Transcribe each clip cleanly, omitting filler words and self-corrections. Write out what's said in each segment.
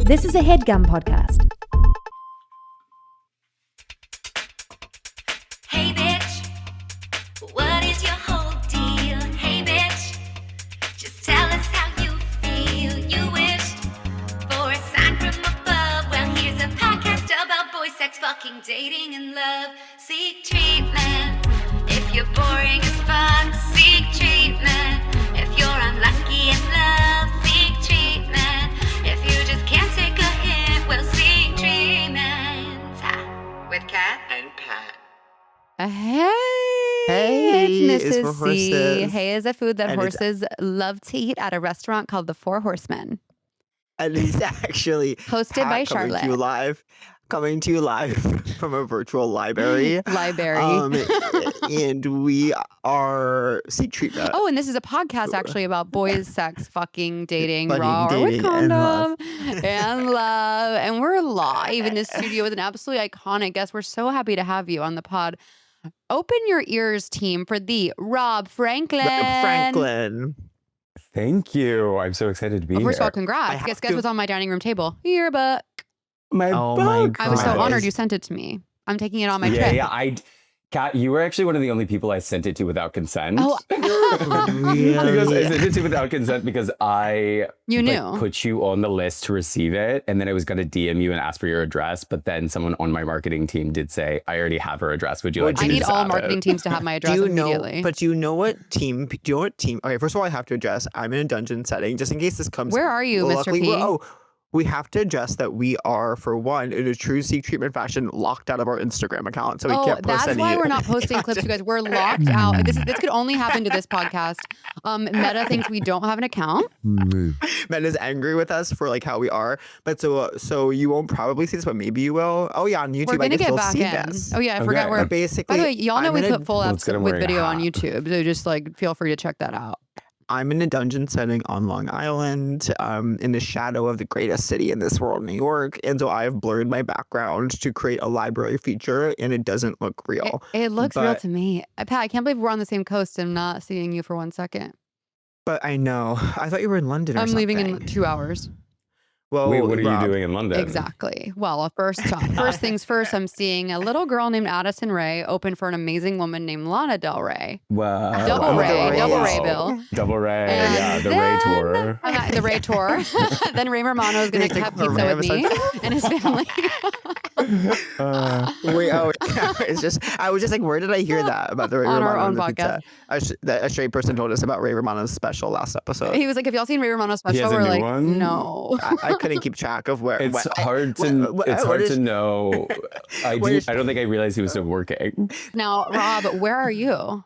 This is a Headgum podcast. Hey bitch, what is your whole deal? Hey bitch, just tell us how you feel. You wished for a sign from above. Well, here's a podcast about boy sex, fucking, dating, and love. Seek treatment if you're boring as fuck. Seek treatment if you're unlucky in love. Seek treatment if you just can't take a hint. Well, seek treatment with Kat and Pat. Hey, it's it's for Mrs. C. horses. Hey is a food that And horses love to eat at a restaurant called the Four Horsemen, And it's actually hosted by Charlotte. Coming to you live from a virtual library. Library. And we are Seek Treatment. Oh, and this is a podcast actually about boys, sex, fucking, dating, Fucking, raw or with dating, and love. condom, and love. And we're live in the studio with an absolutely iconic guest. We're so happy to have you on the pod. Open your ears, team, for the Rob Franklin. Franklin. Thank you. I'm so excited to be Well, first of all, here. congrats. I Guess have what's on my dining room table? Yearbook. My Oh my book. I was so God. honored you sent it to me. I'm taking it on my yeah, trip. yeah. Kat, you were actually one of the only people I sent it to without consent. Oh, Because I sent it to without consent because I you knew. put you on the list to receive it, and then I was going to DM you and ask for your address, but then someone on my marketing team did say, "I already have her address. Would you like to I need just all have marketing it?" teams to have my address Do you know? immediately. But do you know what team? Do you know what team? Okay, first of all, I have to address. I'm in a dungeon setting, just in case this comes. Where are you, Mr. Luckily, P? we have to address that we are, for one, in a true Seek Treatment fashion, locked out of our Instagram account, so we can't post that's any. why we're not posting clips, you guys. We're locked out. This could only happen to this podcast. Meta thinks we don't have an account. Men is angry with us for like how we are, but so you won't probably see this, but maybe you will. Oh yeah, on YouTube, We're I gonna can get still back see in. this. Oh yeah, I Okay. forgot But we're. basically, By the way, y'all know I'm we in put full Let's get episodes him with wearing a video on hat. YouTube, so just like feel free to check that out. I'm in a dungeon setting on Long Island, in the shadow of the greatest city in this world, New York, and so I've blurred my background to create a library feature, and it doesn't look real. It looks real But- to me. Pat, I can't believe we're on the same coast and not seeing you for 1 second. But I know. I thought you were in London. Or I'm leaving in something. 2 hours. Well, Wait, what are Rob, you doing in London? Exactly. Well, first things first, I'm seeing a little girl named Addison Rae open for an amazing woman named Lana Del Rey. Wow. Double Ray, double Ray Bill. Double Ray, And yeah, the Ray then- tour. The Ray tour. Then Ray Romano is going to Take have her pizza with me episode. and his family. Wait, it's just I was just like, where did I hear that about the Ray On Romano our own and the pizza? A straight person told us about Ray Romano's special last episode. He was like, "Have y'all seen Ray Romano's special?" has a We're new like, one? "No." I couldn't keep track of where. It's what- hard what- to what- it's what hard is- to know. I don't think I realized he was still working. Now, Rob, where are you?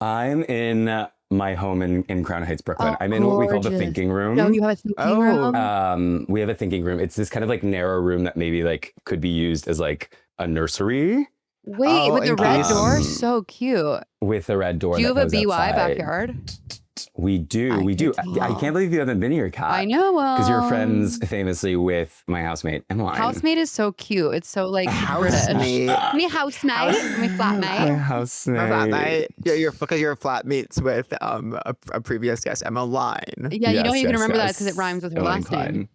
I'm in my home in Crown Heights, Brooklyn. Oh, I'm in what we call the gorgeous. thinking room. No, you have a thinking Oh. room. We have a thinking room. It's this kind of like narrow room that maybe like could be used as like a nursery Wait, Oh, with the in red case- door, so cute. with a red door. Do you that have a goes BY outside. backyard? We do. I We can do. tell. I can't believe you haven't been here, Kat. I know. Because you're friends famously with my housemate, Emma. Housemate is so cute. It's so like Housemate. British. Me housemate, me My flatmate. housemate. My flatmate. Yeah, you're because you're flatmates with a previous guest, Emma Line. Yeah, you don't Yes, even yes, remember that yes. because it rhymes with her Elaine last name. Klein.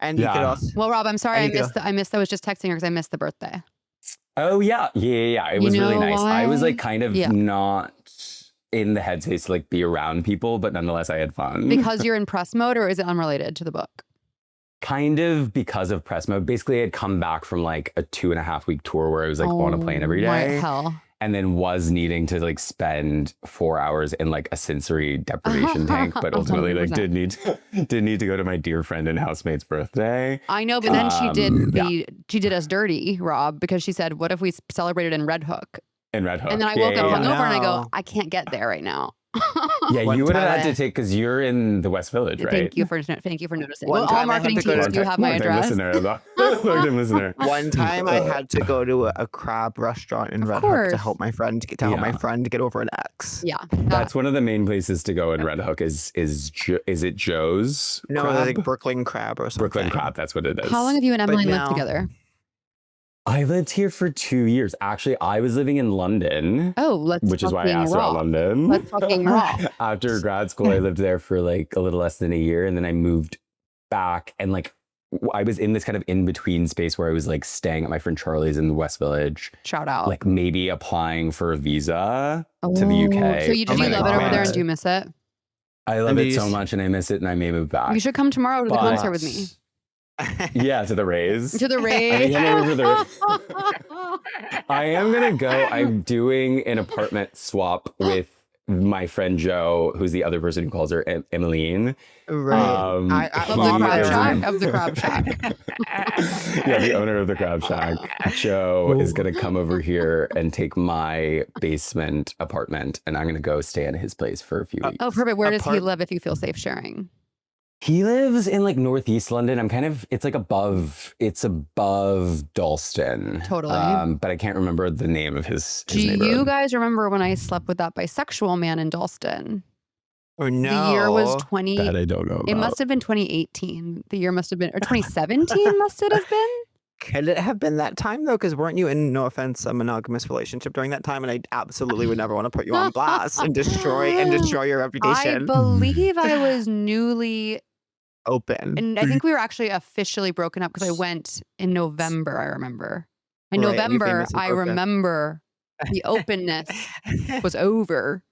And you could Yeah. also Well, Rob, I'm sorry There you go. I missed. I was just texting her because I missed the birthday. Oh yeah. It You was really know nice. I was why? like kind of Yeah. not in the headspace to like be around people, but nonetheless I had fun. Because you're in press mode, or is it unrelated to the book? Kind of because of press mode. Basically, I had come back from like a 2.5 week tour where I was like on a plane every my day. hell. And then was needing to like spend 4 hours in like a sensory deprivation tank, but ultimately like 100%. did need to go to my dear friend and housemate's birthday. I know, but then Yeah. she did us dirty, Rob, because she said, "What if we celebrated in Red Hook?" In Red Hook. And then I woke up yeah. hungover and I go, No. "I can't get there right now." Yeah, One you would have time had to take because you're in the West Village, right? Thank you for noticing. One Well, time all I had marketing to go teams to- do have my Long-time address. listener, long-time listener. One time I had to go to a crab restaurant in Of Red Hook to course. help my friend get over an ex. Yeah, That's one of the main places to go in Red Hook. Is it Joe's? No, Crab? like Brooklyn crab or something. Brooklyn Crab. That's what it is. How long have you and Emily lived now- together? I lived here for 2 years. Actually, I was living in London, Oh, let's which is why I fucking asked raw. about London. Let's fucking raw. After grad school, I lived there for like a little less than a year, and then I moved back. And like I was in this kind of in-between space where I was like staying at my friend Charlie's in the West Village, Shout out. like maybe applying for a visa to the Oh, UK. So do Oh you my love it over there and God. do you miss it? I love And it you so s- much and I miss it and I may move back. You should come tomorrow to the But- concert with me. Yeah, to the Rays. To the I rave. think I'm over the- I am gonna go. I'm doing an apartment swap with my friend Joe, who's the other person who calls her Emmeline. Right. I- Of the he crab is shack. in- Of the crab shack. Yeah, the owner of the crab shack, Joe, is gonna come over here and take my basement apartment, and I'm gonna go stay at his place for a few weeks. Oh, perfect. Where does he Apart- live if you feel safe sharing? He lives in like northeast London. It's above Dalston. Totally. But I can't remember the name of his Do you neighborhood. guys remember when I slept with that bisexual man in Dalston? Or no. The year was 20. That I don't know It about. must have been 2018. The year must have been, or 2017 must it have been? Could it have been that time though? Because weren't you in, no offense, a monogamous relationship during that time? And I absolutely would never want to put you on blast and destroy your I reputation. believe I was newly, Open. and I think we were actually officially broken up because I went in November, I remember. In Right, and you November, famously I broke up. remember the openness was over.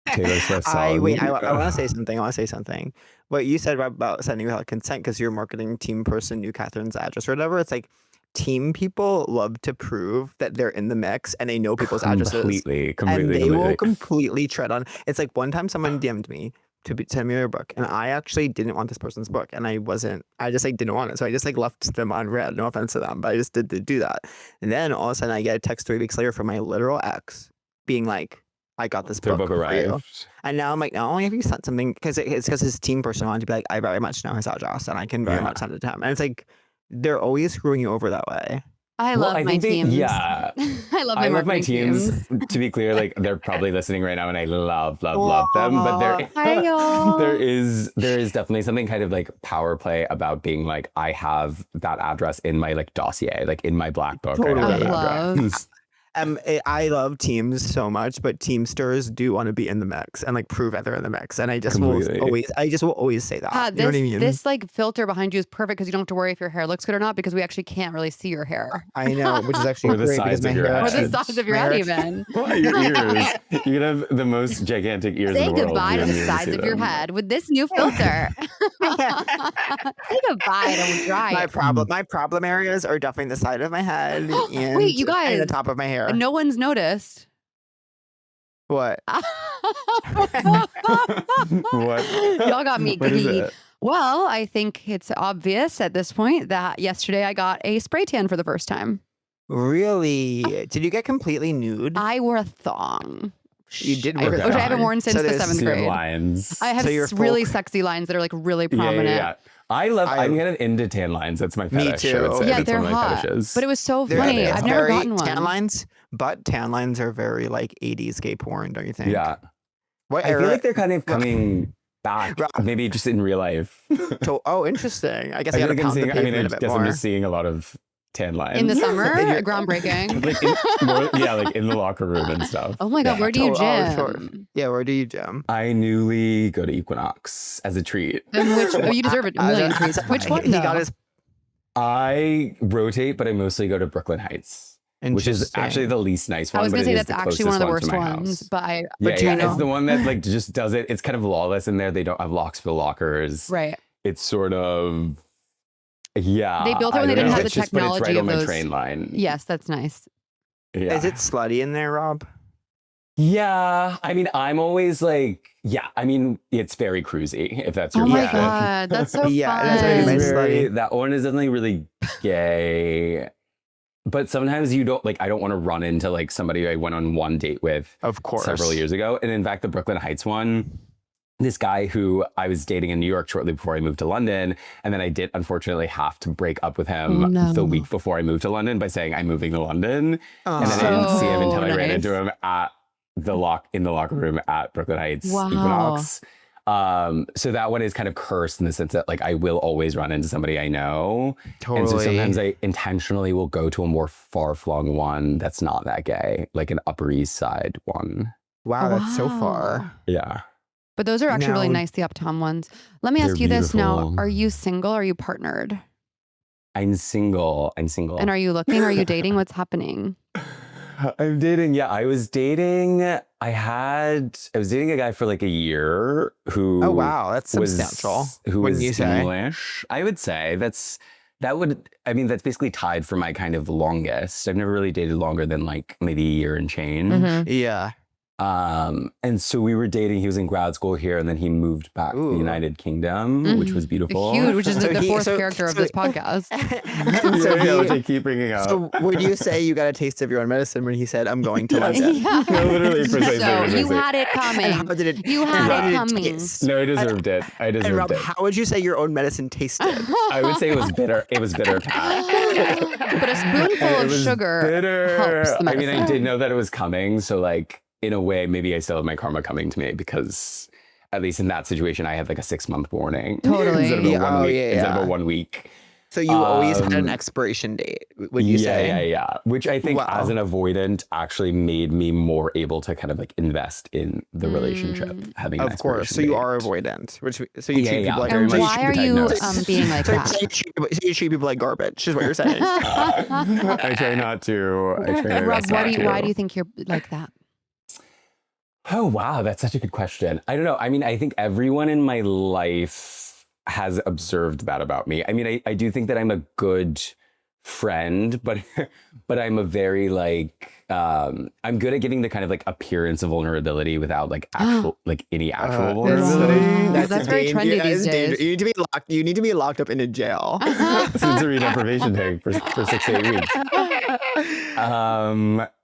Taylor Swift I song. wait. I want to say something. What you said about sending without consent because you're a marketing team person, knew Catherine's address or whatever. It's like team people love to prove that they're in the mix and they know people's addresses, Completely. and they will completely tread on. It's like one time someone DM'd me to send me their book, and I actually didn't want this person's book, and I just like didn't want it, so I just like left them unread. No offense to them, but I just did do that. And then all of a sudden, I get a text 3 weeks later from my literal ex, being like, "I got this Their book book for you." arrived. And now I'm like, not only have you sent something, because it's because his team person wanted to be like, I very much know his address and I can very Yeah. much send it to him. And it's like, they're always screwing you over that way. I Well, love I my think teams. yeah. I love my I love my marketing teams. To be clear, like they're probably listening right now, and I love them. But Hi, y'all. there is definitely something kind of like power play about being like, I have that address in my like dossier, like in my black book. I know Totally. that Of love. address. I love teams so much, but Teamsters do want to be in the mix and like prove that they're in the mix. And I just Completely. will always say that. Pat, You know what I mean? this like filter behind you is perfect because you don't have to worry if your hair looks good or not because we actually can't really see your hair I know, which is actually Or the great size because my of your hair head. or the Should- size of your my head hair- even. Well, your ears. You can have the most gigantic ears Say in the world. goodbye You to don't the even sides see of your them. head with this new filter. Say goodbye, don't dry my it. problem areas are definitely the side of my head and, Wait, you and the guys. top of my hair. No one's noticed. What? What? Y'all got me What is giddy. it? Well, I think it's obvious at this point that yesterday I got a spray tan for the first time. Really? Did you get completely nude? I wore a thong. You did I- wear a which I haven't thong. worn since So the there's- 7th So you have grade. lines. I have So you're really full- sexy lines that are like really Yeah, prominent. yeah. I'm kind of into tan lines. That's my Me fetish. I would too. say. Yeah, That's they're one of my hot. fetishes. But it was so They're- funny. it's I've never very gotten one. tan lines, but tan lines are very like 80s gay porn, don't you think? Yeah. What I feel era? like they're kind of coming back, Right. maybe just in real life. Oh, interesting. I guess I I got feel to like I'm pound the seeing, pavement a bit I'm more. just seeing a lot of tan lines. In the summer, You're- groundbreaking. like in the locker room and stuff. Oh my God, Yeah. where do you gym? sure. Yeah, where do you gym? I newly go to Equinox as a treat. And which, oh, you deserve it. A million treats. Which one He though? got his. I rotate, but I mostly go to Brooklyn Heights, which is actually the least nice I one. was but gonna it say is that's the actually one of the closest worst to my ones, house. but I. Yeah, But yeah, you know, it's the one that like just does it. It's kind of lawless in there. They don't have locks for lockers. right. It's sort of yeah. They built it I when they don't didn't know. have the It's just- but it's technology right of on my those- train line. Yes, that's nice. Yeah. Is it slutty in there, Rob? Yeah, I mean, I'm always like, yeah. I mean, it's very cruisy. If that's your Oh my question. God, that's so Yeah, fun. that's It's very nice. very- slutty. that one is definitely really gay. But sometimes you don't like. I don't want to run into like somebody I went on one date with Of course. several years ago. And in fact, the Brooklyn Heights one, this guy who I was dating in New York shortly before I moved to London. And then I did unfortunately have to break up with him Oh, no. the week before I moved to London by saying I'm moving to London. And then I didn't see him until I ran nice. into him at the locker room at Brooklyn Heights Wow. Equinox. So that one is kind of cursed in the sense that like I will always run into somebody I know. Totally. And so sometimes I intentionally will go to a more far-flung one that's not that gay, like an Upper East Side one. Wow, that's so Wow. far. Yeah. But those are actually really Now- nice, the uptown ones. Let me ask They're you this now. beautiful. Are you single or are you partnered? I'm single. And are you looking? Are you dating? What's happening? I'm dating. Yeah, I was dating. I was dating a guy for like a year who. Oh wow, that's was substantial. who Wouldn't was you say? English. I would say that's basically tied for my kind of longest. I've never really dated longer than like maybe a year and change. Mhm. Yeah. And so we were dating. He was in grad school here, and then he moved back to the Ooh. United Kingdom, which was beautiful. Huge, which is So the he- fourth so- character of so- this podcast. Which I keep bringing up. So would you say you got a taste of your own medicine when he said, "I'm going to London"? Yeah. No, literally, precisely. So you precisely. had it And coming. how did it? You and had how it did coming. taste? No, I deserved it. I And deserved Rob, it. how would you say your own medicine tasted? I would say it was bitter. It was bitter. But a spoonful It of was sugar bitter. helps the I mean, I medicine. did know that it was coming. So, like, in a way, maybe I still have my karma coming to me because, at least in that situation, I had like a 6-month warning. Totally. Instead of a Yeah, 1 week. yeah, Instead of yeah. a 1 week. So you always had an Um, expiration date, would you say? Yeah. Which I think, Wow. as an avoidant, actually made me more able to kind of like invest in the relationship. Having an Of course. So expiration you date. are avoidant, so you Yeah, treat yeah, people like very And much why are you diagnosed. being like so, that? so you treat people like garbage, is what you're saying. I try not to. I try my Rob, best why not do you, to. why do you think you're like that? Oh, wow. That's such a good question. I don't know. I mean, I think everyone in my life has observed that about me. I mean, I do think that I'm a good friend, but I'm a very like, I'm good at giving the kind of like appearance of vulnerability without like actual, like any actual vulnerability. That's very trendy these days. You need to be locked up in a jail. Sensory deprivation tank for 6 to 8 weeks.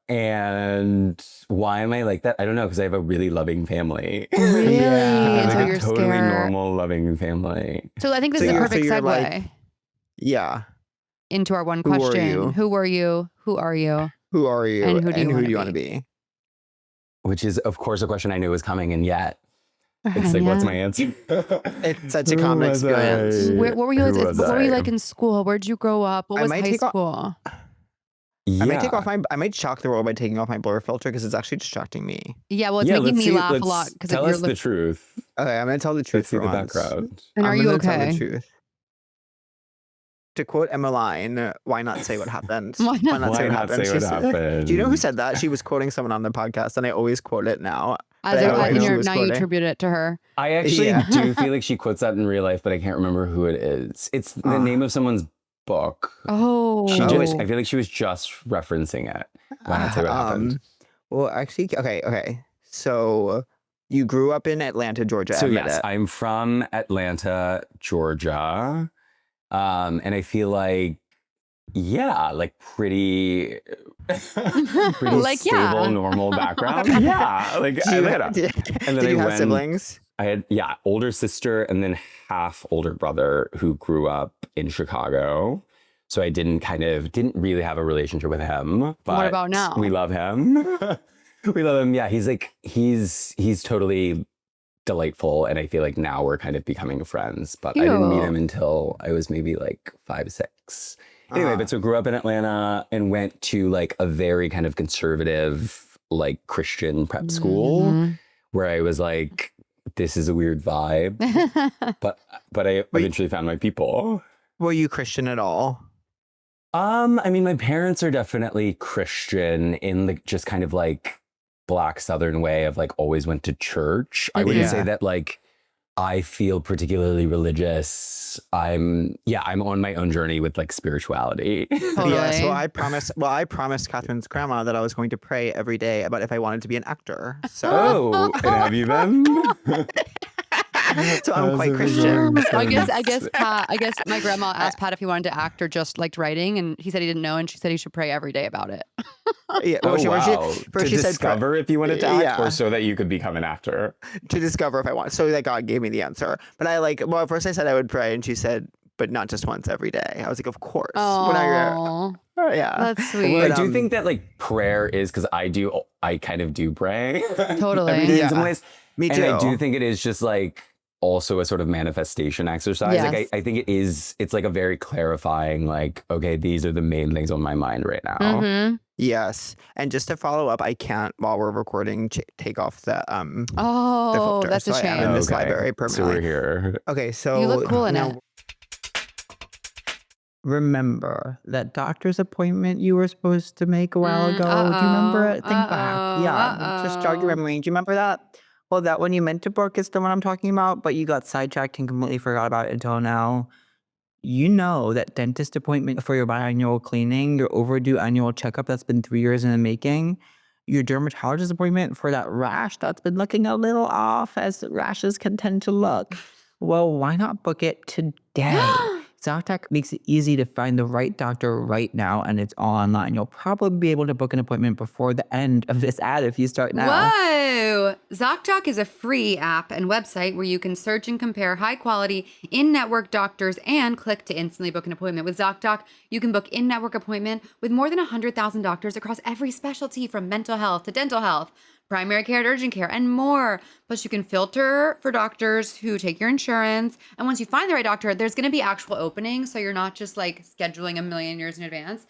And why am I like that? I don't know, because I have a really loving family. Really? Yeah. I have So like you're a totally scared. normal, loving family. So I think this So is a you're- perfect so you're segue like- Yeah. into our one Who are question. you? Who were you? Who are you? Who are you? And who do you wanna want to be? Which is, of course, a question I knew was coming, and yet it's like, Yeah. what's my answer? It's such a Who common was experience. I? What were you? Who was What were you I? like in school? Where'd you grow up? What I was might high take off- school? Yeah. I might shock the world by taking off my blur filter because it's actually distracting me. Yeah, well, it's Yeah, making let's me see- laugh a let's lot because tell you're us the truth. Okay, I'm gonna tell the Let's truth see for the once. background. And are I'm you gonna tell the okay? truth. To quote Emma Line, why not say what happened? Why not? Why not say what She's- happened? Do you know who said that? She was quoting someone on the podcast, and I always quote it now. As But I a- don't know and who she you're- was now you quoting. attribute it to her. I actually Yeah. do feel like she quotes that in real life, but I can't remember who it is. It's the name of someone's book. Oh, She just, I feel like she was just referencing it. Why not say what happened? Well, actually, okay. So you grew up in Atlanta, Georgia. So admit yes, it. I'm from Atlanta, Georgia. And I feel like, yeah, like pretty Like, stable, yeah. normal background. Yeah, like Do you, Atlanta. And then did you I have went- siblings? I had, older sister and then half older brother who grew up in Chicago. So I didn't really have a relationship with him. But What about now? We love him. We love him. Yeah, he's totally delightful. And I feel like now we're kind of becoming friends. But I didn't meet Cute. him until I was maybe like 5, 6. Anyway, but so grew up in Atlanta and went to like a very kind of conservative, like Christian prep school Mhm. where I was like, this is a weird vibe. But I eventually found my people. Were you Christian at all? I mean, my parents are definitely Christian in the just kind of like Black Southern way of like always went to church. I wouldn't Yeah. say that like I feel particularly religious. I'm on my own journey with like spirituality. Totally. Yes. Well, I promised Catherine's grandma that I was going to pray every day about if I wanted to be an actor. So, Oh, and have you been? so I'm quite How's Christian. everything? I guess my grandma asked Pat if he wanted to act or just liked writing, and he said he didn't know, and she said he should pray every day about it. Yeah. Oh, Well, she, wow. first To she said discover if you wanted to act Yeah. or so that you could become an actor. to discover if I want. So that God gave me the answer. But at first I said I would pray, and she said, but not just once every day. I was like, of course. Oh, Yeah. that's sweet. Well, I But, do think that like prayer is because I kind of do pray. Totally. Every day in some Yeah. ways. Me And too. I do think it is just like also a sort of manifestation exercise. Like Yes. I think it's like a very clarifying, like, okay, these are the main things on my mind right now. Mhm. Yes. And just to follow up, I can't while we're recording take off the Oh, filter. that's a So I am shame. in this Okay. library So permanently. we're here. Okay, so You look cool in now, it. remember that doctor's appointment you were supposed to make a while ago? Do you remember it? Think back. Yeah, just jog your memory. Do you remember that? Well, that one you meant to book is the one I'm talking about, but you got sidetracked and completely forgot about it until now. You know that dentist appointment for your biannual cleaning, your overdue annual checkup that's been 3 years in the making, your dermatologist appointment for that rash that's been looking a little off as rashes can tend to look. Well, why not book it today? Zocdoc makes it easy to find the right doctor right now, and it's all online. You'll probably be able to book an appointment before the end of this ad if you start now. Whoa! Zocdoc is a free app and website where you can search and compare high-quality in-network doctors and click to instantly book an appointment. With Zocdoc, you can book in-network appointment with more than 100,000 doctors across every specialty, from mental health to dental health, primary care to urgent care, and more. Plus, you can filter for doctors who take your insurance. And once you find the right doctor, there's going to be actual openings, so you're not just like scheduling a million years in advance.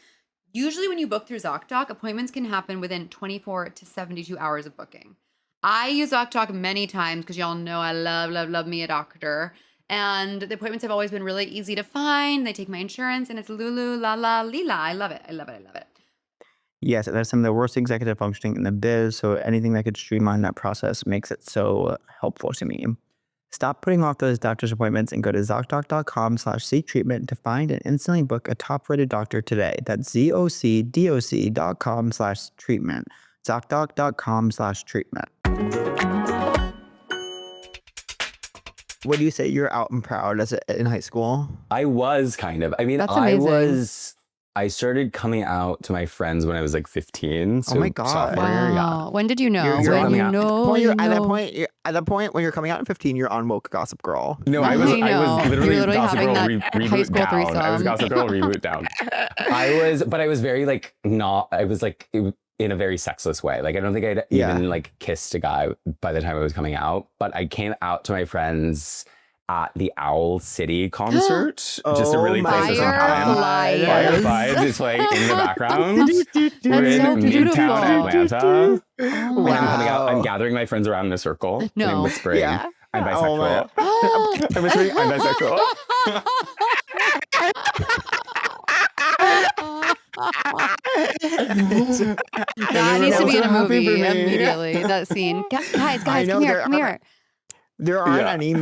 Usually when you book through Zocdoc, appointments can happen within 24 to 72 hours of booking. I use Zocdoc many times because y'all know I love me a doctor. And the appointments have always been really easy to find. They take my insurance, and it's Lulu, la la, lila. I love it. Yes, that's some of the worst executive functioning in the biz, so anything that could streamline that process makes it so helpful to me. Stop putting off those doctor's appointments and go to ZocDoc.com/seektreatment to find and instantly book a top-rated doctor today. That's ZocDoc.com/treatment. ZocDoc.com/treatment. What do you say? You're out and proud in high school? I was kind of. I mean, That's amazing. I started coming out to my friends when I was like 15. So Oh my God. sophomore year, yeah. Wow. When did you know? You're When coming you out. know? Well, you at that know. point when you're coming out at 15, you're on Woke Gossip Girl. No, I I was know. literally, You're literally Gossip having Girl that reboot high school down. I was threesome. Gossip Girl reboot down. But I was very like in a very sexless way. Like I don't think I'd even like kissed a guy by the time I was coming out. But I came out to my friends at the Owl City concert, just to really my place us in time. Fireflies. Fireflies is playing in the background. We're That's so in beautiful. Midtown Atlanta. Oh And I'm coming out. I'm Wow. gathering my friends around in a circle. And No. I'm whispering, Yeah. I'm Oh my- bisexual. I'm whispering, I'm bisexual. That needs to be in a movie immediately. That scene. Guys, I know, come here. There aren't Yeah. any.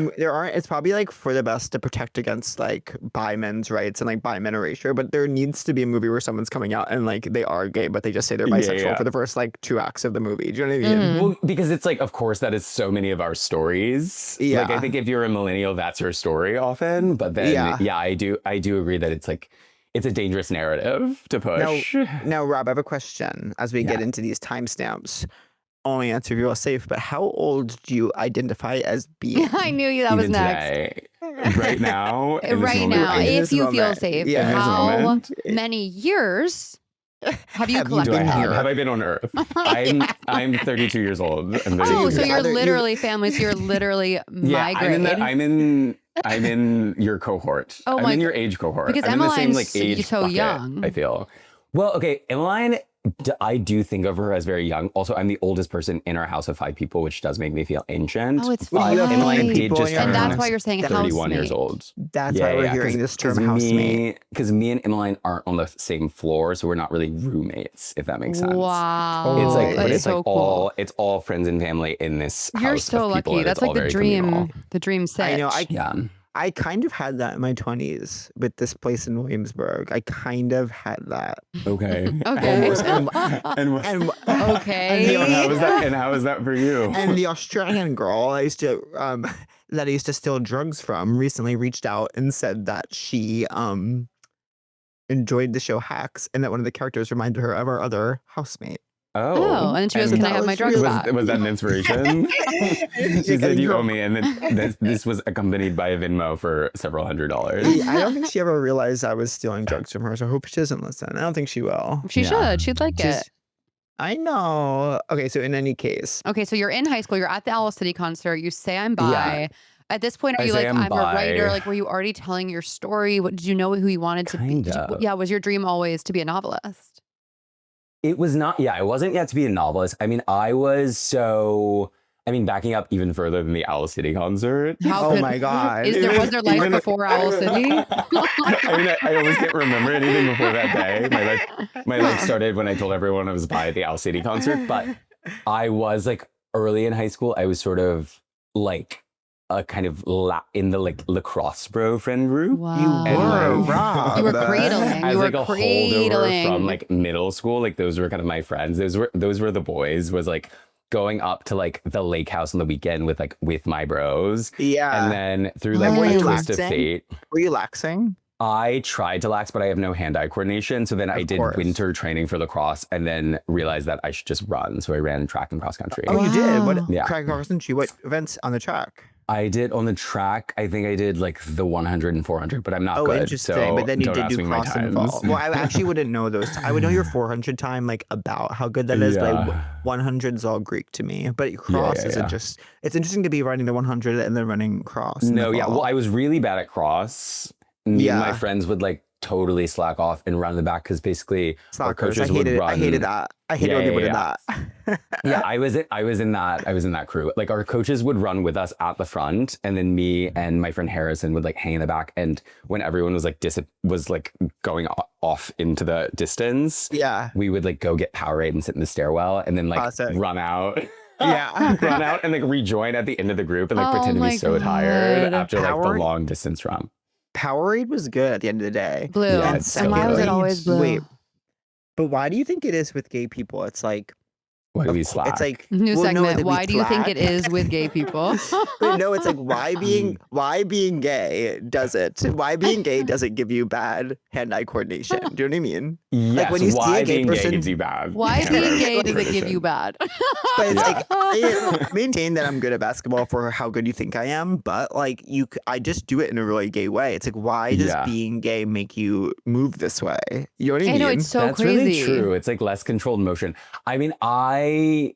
It's probably like for the best to protect against like bi men's rights and like bi men erasure. But there needs to be a movie where someone's coming out and like they are gay, but they just say they're Yeah, bisexual yeah. for the first like 2 acts of the movie. Do you know what I mean? Mhm. Well, because it's like, of course, that is so many of our stories. Like, Yeah. I think if you're a millennial, that's your story often. But then, Yeah. I do agree that it's like, it's a dangerous narrative to push. Now, Rob, I have a question as we get into these timestamps. Only answer if you're safe, but how old do you identify as being? I knew that was Even next. today, right now, in this Right moment, now, in if this you feel moment. safe. Yeah, in this How moment. many years have you Have you Do I collected? have? here. Have I been on Earth? I'm 32 years old. I'm Oh, 32 so years you're old. literally family. So you're literally Yeah, my grade. I'm in your cohort. Oh I'm my in your age cohort. because I'm in the same Emmeline's like age so bucket, young. I feel. Well, okay, Emmeline, I do think of her as very young. Also, I'm the oldest person in our house of 5 people, which does make me feel ancient. Oh, it's Well, you have Emmeline five did people just in your turn and that's house. why you're saying 31 years housemate. old. That's why we're hearing this term housemate. Because me and Emmeline aren't on the same floor, so we're not really roommates, if that makes sense. Wow, It's like, that but is it's so like cool. it's all friends and family in this house. You're so of people, lucky. and That's it's all like the very dream. communal. The dream set. I know. Yeah. I kind of had that in my 20s with this place in Williamsburg. I kind of had that. Okay. Okay. And And Okay. and how is that for you? and the Australian girl I used to that I used to steal drugs from recently reached out and said that she enjoyed the show Hacks and that one of the characters reminded her of our other housemate. Oh, and she goes, And "Can I have my drugs back?" was that an inspiration? She said, "You owe me," and then this was accompanied by a Venmo for several $100s. I don't think she ever realized I was stealing drugs from her, so I hope she doesn't listen. I don't think she will. She Yeah. should. She'd like She's- it. I know. Okay, so in any case, Okay, so you're in high school. You're at the Owl City concert. You say I'm bi. Yeah. At this point, are I you say like, I'm I'm a writer? bi. Like, were you already telling your story? What did you know who you wanted to be? Kind of. Yeah, was your dream always to be a novelist? It was not, yeah, it wasn't yet to be a novelist. I mean, I I mean, backing up even further than the Owl City concert. How Oh could- my God. Was there life before Owl City? I mean, I always can't remember anything before that day. My life started when I told everyone I was by the Owl City concert. But I was like early in high school, I was sort of like a kind of in the like lacrosse bro friend group. You Wow. were, like- Rob. You were cradling. As You were like a cradling. holdover from like middle school, like those were kind of my friends. Those were the boys. Was like going up to like the lake house on the weekend with my bros, Yeah. and then through Were like you a twist of laxing? fate, Were you laxing? I tried to lax, but I have no hand-eye coordination. So then I Of did course. winter training for lacrosse, and then realized that I should just run. So I ran track and cross country. Oh, you did? What? Yeah. Track cross country. What events on the track? I did on the track. I think I did like the 100 and 400, but I'm not Oh, good. interesting. So But then you don't did ask do me my cross and times. fall. Well, I actually wouldn't know those. I would know your 400 time, like about how good that is. But Yeah. 100 is all Greek to me. But cross yeah, isn't yeah. just. It's interesting to be running the 100 and then running cross. in the No, yeah. fall. Well, I was really bad at cross. Me and my Yeah. friends would like totally slack off and run in the back because basically our Slackers. coaches I hated would it. run. I hated that. I hated when Yeah, people did yeah, that. Yeah, I was in that crew. Like our coaches would run with us at the front, and then me and my friend Harrison would like hang in the back. And when everyone was like going off into the distance, Yeah. we would like go get Powerade and sit in the stairwell, and then like Classic. run out. Yeah. Run out and like rejoin at the end of the group and like Oh pretend to my be so tired God. after like the Powerade? long distance run. Powerade was good at the end of the day. Blue. Yeah, and it's so why was good. it always blue? Wait. But why do you think it is with gay people? It's like Why do of we cour- slack? It's like New well, no, segment. that we Why do you think slack. it is with gay people? But no, it's like why being gay does it? Why being gay doesn't give you bad hand-eye coordination? Do you know what I mean? yes, when you see a why gay being person- gay gives you bad. Why hand-eye being gay does it give coordination. you bad? But it's like I maintain that I'm good at basketball for how good you think I am, but like I just do it in a really gay way. It's like why does Yeah. being gay make you move this way? You know what I mean? I know it's so That's crazy. really true. It's like less controlled motion. I mean, I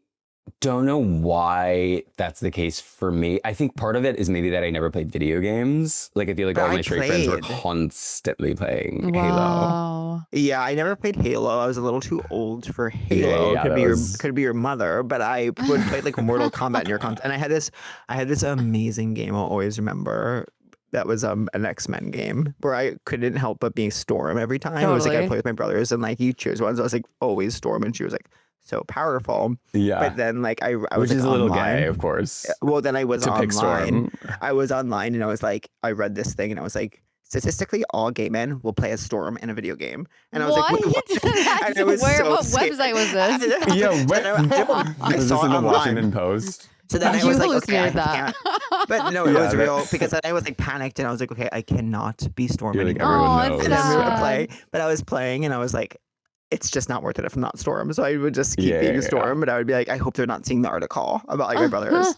don't know why that's the case for me. I think part of it is maybe that I never played video games. Like I feel like But all I my straight friends were played. constantly playing Halo. Wow. Yeah, I never played Halo. I was a little too old for Halo. yeah, could that be was- could be your mother, but I would play like Mortal Kombat in your content. And I had this amazing game I'll always remember. That was an X-Men game where I couldn't help but being Storm every time. It was like I Totally. played with my brothers and like you choose ones. I was like always Storm and she was like so powerful. Yeah. But then like I was Which like, is a little online. gay, of course. Well, then I was To pick online. Storm. I was online and I was like, I read this thing and I was like, statistically, all gay men will play as Storm in a video game. And I was like, wait, what? And I was so What scared. website was this? Yeah, what? I Was saw this it in the online. Washington Post? So then I You was like, okay, I hallucinated that. can't. But no, it Yeah, was that- real because then I was like panicked and I was like, okay, I cannot be Storm You're like, anymore. everyone Oh, knows. it's And then we would sad. play, but I was playing and I was like, it's just not worth it if I'm not Storm. So I would just keep Yeah, being yeah, Storm, but I would be like, I hope they're not seeing the article about like my brothers.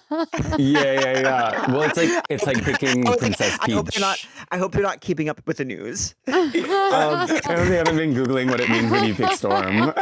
Yeah. Well, it's like picking I was like, Princess Peach. I hope they're not keeping up with the news. I haven't been Googling what it means when you pick Storm.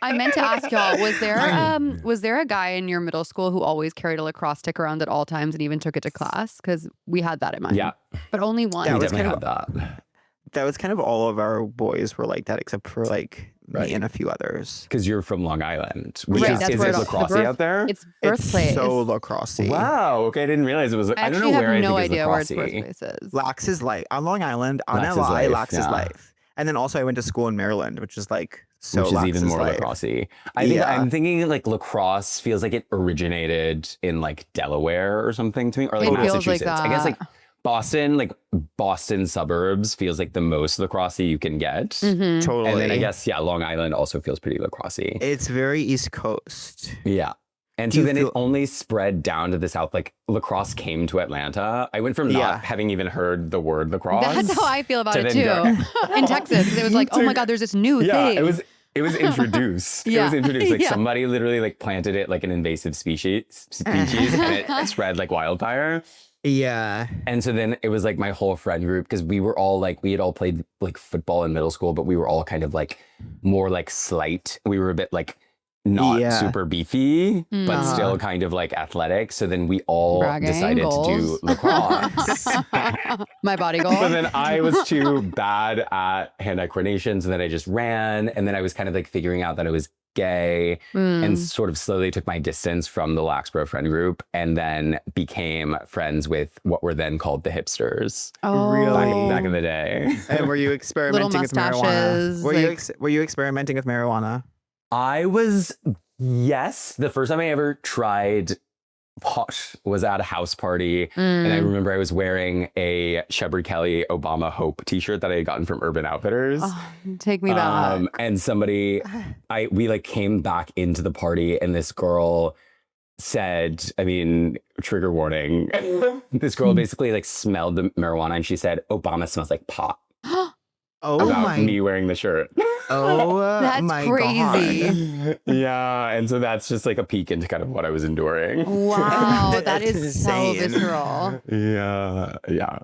I meant to ask y'all, was there a guy in your middle school who always carried a lacrosse stick around at all times and even took it to class? Because we had that in mine. Yeah, But only one. That we was definitely kind had that. That was kind of all of our boys were like that, except for like Right. me and a few others. Because you're from Long Island, which Right, is that's is where it it all- lacrosse the birth- out there? It's It's birthplace. so lacrosse-y. Wow. Okay, I didn't realize it was. I I don't actually know where have I no think idea where its lacrosse-y. birthplace is. Lax is life on Long Island, on Lax is LI, life, Lax is yeah. life. And then also I went to school in Maryland, which is like so which is Lax even more life. lacrosse-y. I think Yeah. I'm thinking like lacrosse feels like it originated in like Delaware or something to me, or like It feels like Massachusetts. I guess like that. Boston suburbs feels like the most lacrosse-y you can get. Mhm. Totally. And then I guess Long Island also feels pretty lacrosse-y. it's very East Coast. Yeah. And Do so you then it feel- only spread down to the south. Like lacrosse came to Atlanta. I went from Yeah. not having even heard the word lacrosse. That's how I feel about to it then too. In Texas, 'cause it was like, oh my God, there's this new Yeah, thing. it was introduced. It Yeah. was introduced. Like Yeah. somebody literally like planted it like an invasive species and it spread like wildfire. Yeah. And so then it was like my whole friend group because we had all played like football in middle school, but we were all kind of like more like slight. We were a bit like not Yeah. super beefy, but Uh-huh. still kind of like athletic. So then we all Bragging decided to do goals. lacrosse. My body goal. But then I was too bad at hand-eye coordination, so then I just ran. And then I was kind of like figuring out that I was gay and Mm. sort of slowly took my distance from the Laxbro friend group and then became friends with what were then called the hipsters Really? back in the day. And were you experimenting with marijuana? mustaches, Were you experimenting with marijuana? I was, yes, the first time I ever tried pot was at a house party. And I remember I was wearing a Shepard Kelly Obama Hope t-shirt that I had gotten from Urban Outfitters. Oh, take me back. And we like came back into the party and this girl said, I mean, trigger warning. This girl basically like smelled the marijuana and she said, Obama smells like pot. Oh About my! me wearing the shirt. Oh That's my crazy. God. Yeah. And so that's just like a peek into kind of what I was enduring. Wow, that That's is so insane. visceral. Yeah. Yeah.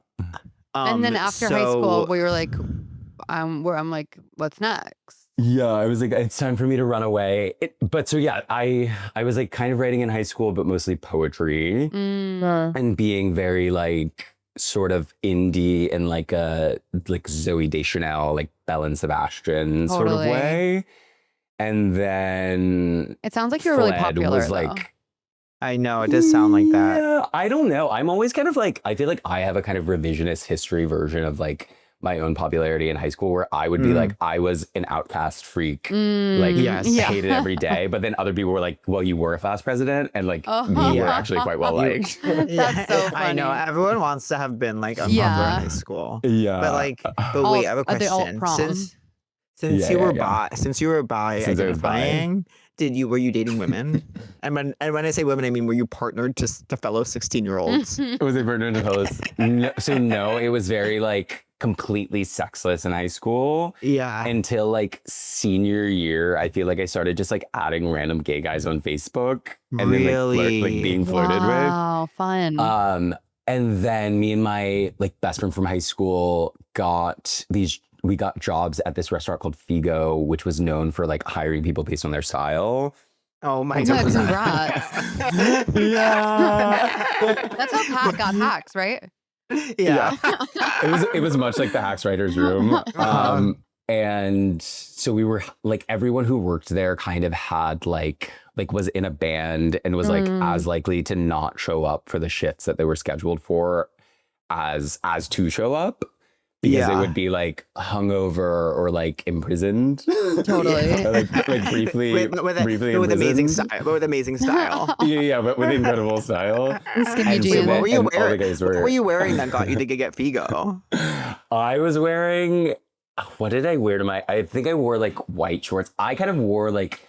And then after high school, we were like, where I'm like, what's next? Yeah, I was like, it's time for me to run away. But so yeah, I was like kind of writing in high school, but mostly poetry and being very like sort of indie in like a like Zoe Deschanel, like Belle and Sebastian sort of Totally. way. And then It sounds like you're really Fled popular. was though. like, I know it does sound like that. yeah, I don't know. I'm always kind of like, I feel like I have a kind of revisionist history version of like my own popularity in high school where I would be like, I was an outcast freak, like Yes. Yeah. hated every day. But then other people were like, well, you were a fast president and like Oh. you were Yeah. actually quite well liked. That's so I know funny. everyone wants to have been like a Yeah. popular in high school. Yeah. But like, Alt- wait, I have a at the alt question. prom. Since Yeah, you were yeah. since you were bi Since I was bi. identifying, were you dating women? and when I say women, I mean were you partnered to fellow 16-year-olds? Was it Bernard Fellows? No, so no, it was very like completely sexless in high school. Yeah. Until like senior year, I feel like I started just like adding random gay guys on Facebook and then Really? like being flirted with. Wow, fun. And then me and my like best friend from high school we got jobs at this restaurant called Figo, which was known for like hiring people based on their style. Oh my Yeah, God. congrats. Yeah. That's how Pat got hacks, right? Yeah. It was much like the Hacks Writers Room. And so we were like, everyone who worked there kind of had like was in a band and was like as likely to not show up for the shifts that they were scheduled for as to show up. Because they Yeah. would be like hungover or like imprisoned. Totally. Or, like briefly with amazing imprisoned. style. With amazing style. Yeah, but with incredible style. Skinny And so jeans. then- What were you and all the wearing? guys What were you wearing that got you the gig at Figo? I was wearing, what did I wear to I think I wore like white shorts. I kind of wore like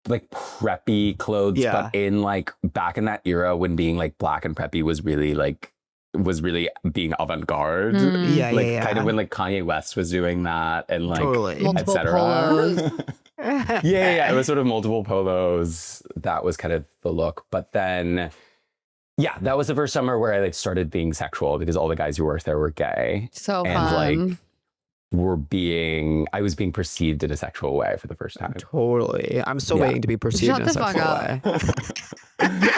preppy clothes, Yeah. but in like back in that era when being like black and preppy was really being avant-garde. Yeah, Like yeah. kind of when like Kanye West was doing that and like Totally. Multiple etc. polos. Yeah, it was sort of multiple polos. That was kind of the look. But then, yeah, that was the first summer where I like started being sexual because all the guys who worked there were gay So and fun. like I was being perceived in a sexual way for the first time. Totally. I'm still Yeah. waiting to be perceived Shut in a the fuck sexual up. way.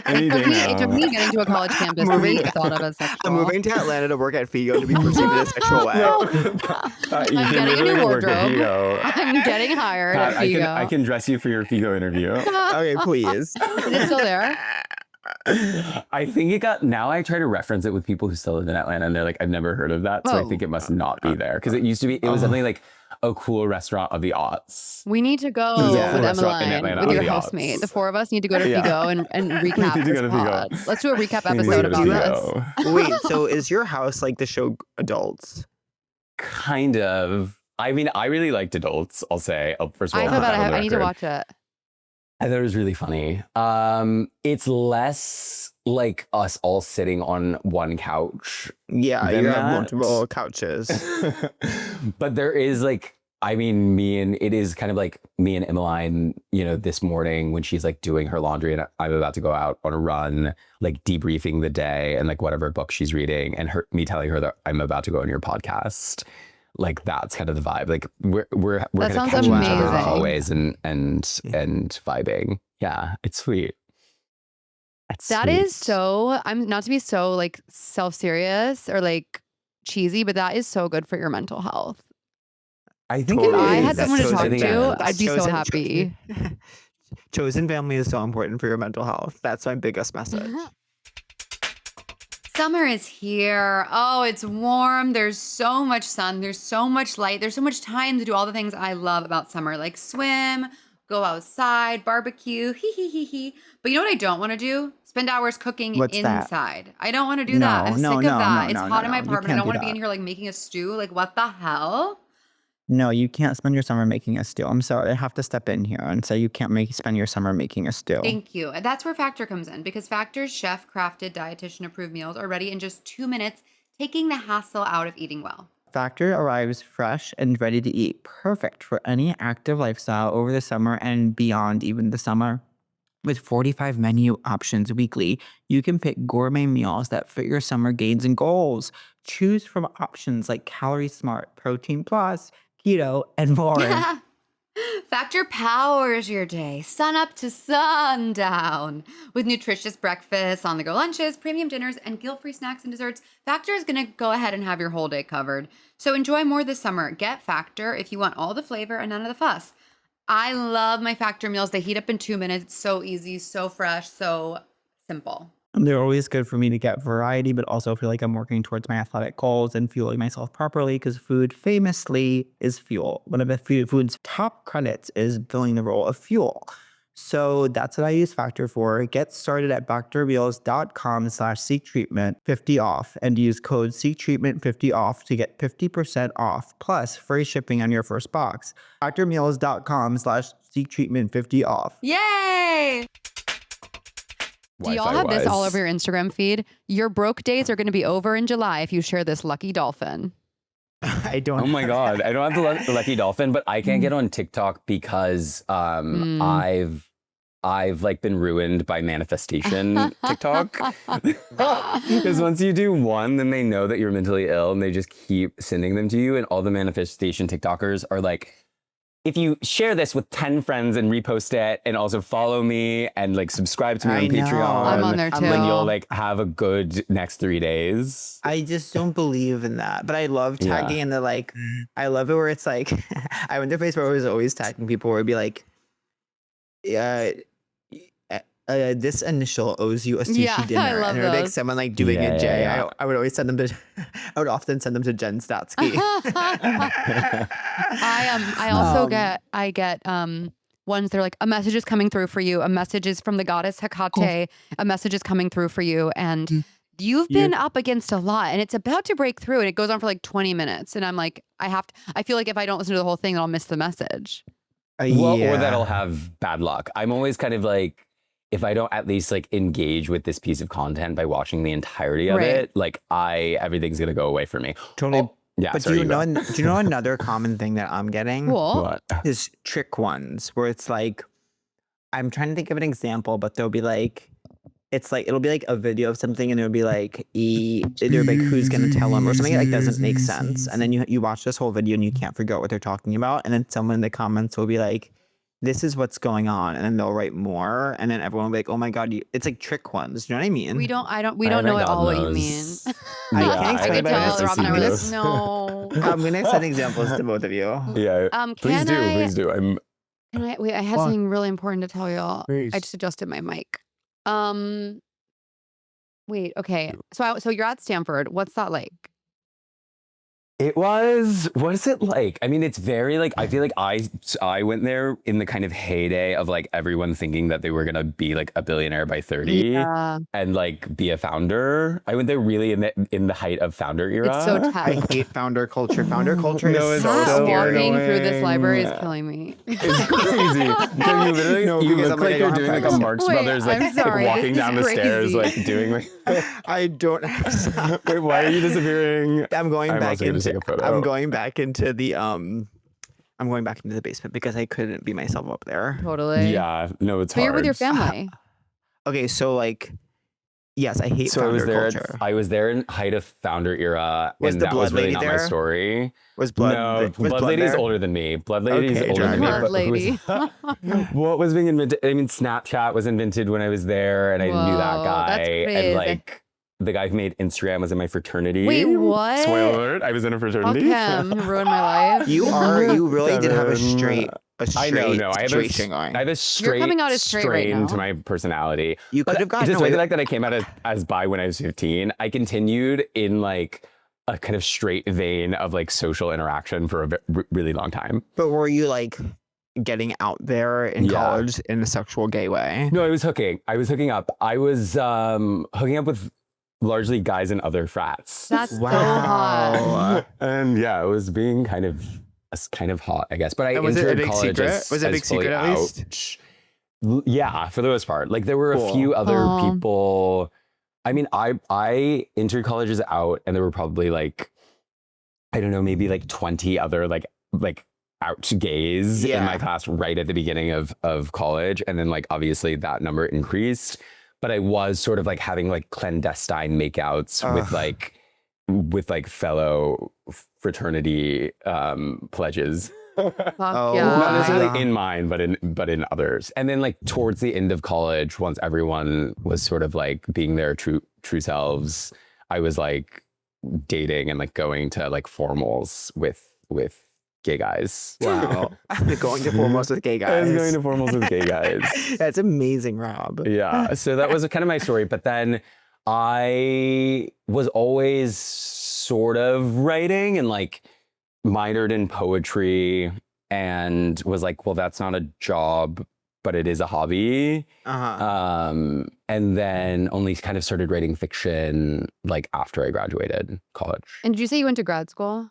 Any day It took now. me getting to a college campus to be thought of as sexual. I'm moving to Atlanta to work at Figo to be perceived in a sexual way. Pat, you I'm can getting a literally new go work at wardrobe. Figo. I'm getting hired Pat, at Figo. I can dress you for your Figo interview. Okay, please. Is it still there? I think now I try to reference it with people who still live in Atlanta and they're like, I've never heard of that. So I Oh. think it must not be there. Because it used to be, it was definitely like a cool restaurant of the aughts. We need to go There's a Yeah. with full restaurant in Emmeline, Atlanta with on your the housemate. aughts. The four of us need to go to Yeah. Figo and recap need to this go to Figo. pod. Let's do a recap We need to episode go to about this. Figo. Wait, so is your house like the show Adults? Kind of. I mean, I really liked Adults, I'll say. First of all, I put feel that bad. on the I need to record. watch it. I thought it was really funny. It's less like us all sitting on one couch. Yeah, Then you have that- multiple couches. But there is like, it is kind of like me and Emmeline, this morning when she's like doing her laundry and I'm about to go out on a run, like debriefing the day and like whatever book she's reading and me telling her that I'm about to go on your podcast. Like that's kind of the vibe. Like we're That kind of sounds catching each other in the amazing. hallways and vibing. Yeah, it's sweet. That is so, I'm not to be so like self-serious or like cheesy, but that is so good for your mental health. I think Totally. If I had That's someone to chosen talk I think to, that- I'd be so chosen- happy. Chosen family is so important for your mental health. That's my biggest message. Summer is here. Oh, it's warm. There's so much sun. There's so much light. There's so much time to do all the things I love about summer, like swim, go outside, barbecue, hee hee hee hee. But you know what I don't want to do? Spend hours cooking What's that? inside. I don't want to do that. I'm No, sick no, of that. no, It's no, hot no, in my no. You apartment. I can't don't do want to be in that. here like making a stew. Like what the hell? No, you can't spend your summer making a stew. I'm sorry. I have to step in here and say you can't spend your summer making a stew. Thank you. And that's where Factor comes in because Factor's chef crafted, dietitian approved meals are ready in just 2 minutes, taking the hassle out of eating well. Factor arrives fresh and ready to eat, perfect for any active lifestyle over the summer and beyond even the summer. With 45 menu options weekly, you can pick gourmet meals that fit your summer gains and goals. Choose from options like Calorie Smart, Protein Plus, Keto, and more. Factor powers your day, sun up to sundown. With nutritious breakfasts, on the go lunches, premium dinners, and guilt free snacks and desserts, Factor is going to go ahead and have your whole day covered. So enjoy more this summer. Get Factor if you want all the flavor and none of the fuss. I love my Factor meals. They heat up in 2 minutes. So easy, so fresh, so simple. And they're always good for me to get variety, but also feel like I'm working towards my athletic goals and fueling myself properly because food famously is fuel. One of the food's top credits is filling the role of fuel. So that's what I use Factor for. Get started at factormeals.com/seektreatment 50 off and use code seektreatment50 off to get 50% off plus free shipping on your first box. Factormeals.com/seektreatment 50 off. Yay! Do y'all have this all over your Instagram feed? Your broke days are going to be over in July if you share this lucky dolphin. I don't. Oh my God. I don't have the lucky dolphin, but I can't get on TikTok because I've like been ruined by manifestation TikTok. Because once you do one, then they know that you're mentally ill and they just keep sending them to you. And all the manifestation TikTokers are like, if you share this with 10 friends and repost it and also follow me and like subscribe to me I on know. Patreon, I'm on there too. then you'll like have a good next 3 days. I just don't believe in that. But I love tagging and they're like, I love it where it's like, I went to Facebook where I was always tagging people where it'd be like, this initial owes you a sushi Yeah, I dinner. love and it would be like those. someone like doing Yeah, a J. yeah. I would always send them to, I would often send them to Jen Statsky. I also get ones that are like a message is coming through for you, a message is from the goddess Hecate, a message is coming through for you, and you've been up against a lot and it's about to break through and it goes on for like 20 minutes and I'm like I feel like if I don't listen to the whole thing then I'll miss the message. Well, or that I'll have bad luck. I'm always kind of like, if I don't at least like engage with this piece of content by watching the entirety of Right. it, like everything's gonna go away from me. Totally. Oh, yeah, But sorry, do you go. know another common thing that I'm getting? Cool. What? Is trick ones where it's like, I'm trying to think of an example, but they'll be like, it's like, it'll be like a video of something and it'll be like, they're like, who's going to tell them or something that like, doesn't make sense. And then you watch this whole video and you can't figure out what they're talking about. And then someone in the comments will be like, this is what's going on. And then they'll write more. And then everyone will be like, oh my God, it's like trick ones. Do you know what I mean? We don't I know think at God all what you knows. mean. I Yeah, can't I explain could it, but tell it's Rob and I were like, just- no. I'm going to send examples to both of you. Yeah. Please do. Please do. Wait, I had something really important to tell y'all. Please. I just adjusted my mic. Wait, okay. So you're at Stanford. What's that like? It was, what is it like? I mean, it's very like, I feel like I went there in the kind of heyday of like everyone thinking that they were going to be like a billionaire by 30 Yeah. and like be a founder. I went there really in the height of founder era. It's so I tough. hate founder culture. Founder culture No, is it's Not so walking through this annoying. library is killing me. It's crazy. You literally, No, you because look I'm like, like I you're don't doing have like a friends. Marx Wait, Brothers, like, I'm sorry, like walking this down is the stairs, crazy. like doing like. I don't have Wait, why are you disappearing? I'm going I'm back also gonna into take a photo. I'm going back into the basement because I couldn't be myself up there. Totally. Yeah, no, it's So hard. you're with your family. Okay, so like yes, I hate So I founder was there. culture. I was there in height of founder era, Was and the that was Blood really Lady not my there? story. Was blood No, was Blood Lady is there? older than me. Blood Lady is Okay, older than me. Blood but who Lady. was- what was being invented? I mean, Snapchat was invented when I was there, and I knew that Whoa, guy. that's And crazy. like, the guy who made Instagram was in my fraternity. Wait, what? Spoiler alert, I was in a Fuck fraternity. him. He ruined my life. You really did have a straight I know, no. I have a situation going. I have a straight coming out as straight right strain to now. my personality. You could have gotten despite away the with fact that I came out as bi when I was 15, I continued in like a kind of straight vein of like social interaction for a really long time. But were you like getting out there in Yeah. college in a sexual gay way? No, I was hooking up. I was hooking up with largely guys in other frats. That's so hot. And yeah, it was being kind of hot, I guess. But I And was it a entered big college secret? as, Was it a as big secret fully at least? Yeah, for the most part. Like there were Cool. a few other Aw. people. I mean, I entered college as out, and there were probably like, I don't know, maybe like 20 other like out gays in Yeah. my class right at the beginning of college. And then like obviously that number increased. But I was sort of like having like clandestine makeouts with like fellow fraternity pledges. Fuck Oh, yeah. Not wow. necessarily in mine, but in others. And then like towards the end of college, once everyone was sort of like being their true selves, I was like dating and like going to like formals with gay guys. Wow. Going to foremost with gay I guys. was going to formals with gay guys. That's amazing, Rob. Yeah. So that was kind of my story. But then I was always sort of writing and like minored in poetry and was like, well, that's not a job, but it is a hobby. Uh-huh. And then only kind of started writing fiction like after I graduated college. And did you say you went to grad school?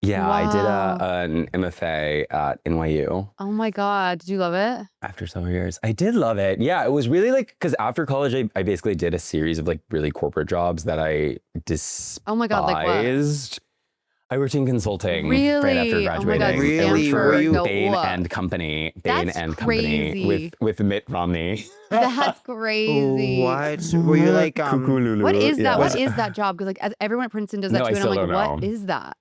Yeah, I Wow. did an MFA at NYU Oh my God. Did you love it? after several years. I did love it. Yeah, it was really like, because after college, I basically did a series of like really corporate jobs that I despised. Oh my God, like what? I worked in consulting Really? right after Oh my graduating. God, It was Really? for Were you- Bain What? and Company. That's crazy. with Mitt Romney. That's crazy. What? Were you like What is that? Yeah. What is that job? Because like everyone at Princeton does that No, I too, and I'm still like, don't what know. is that?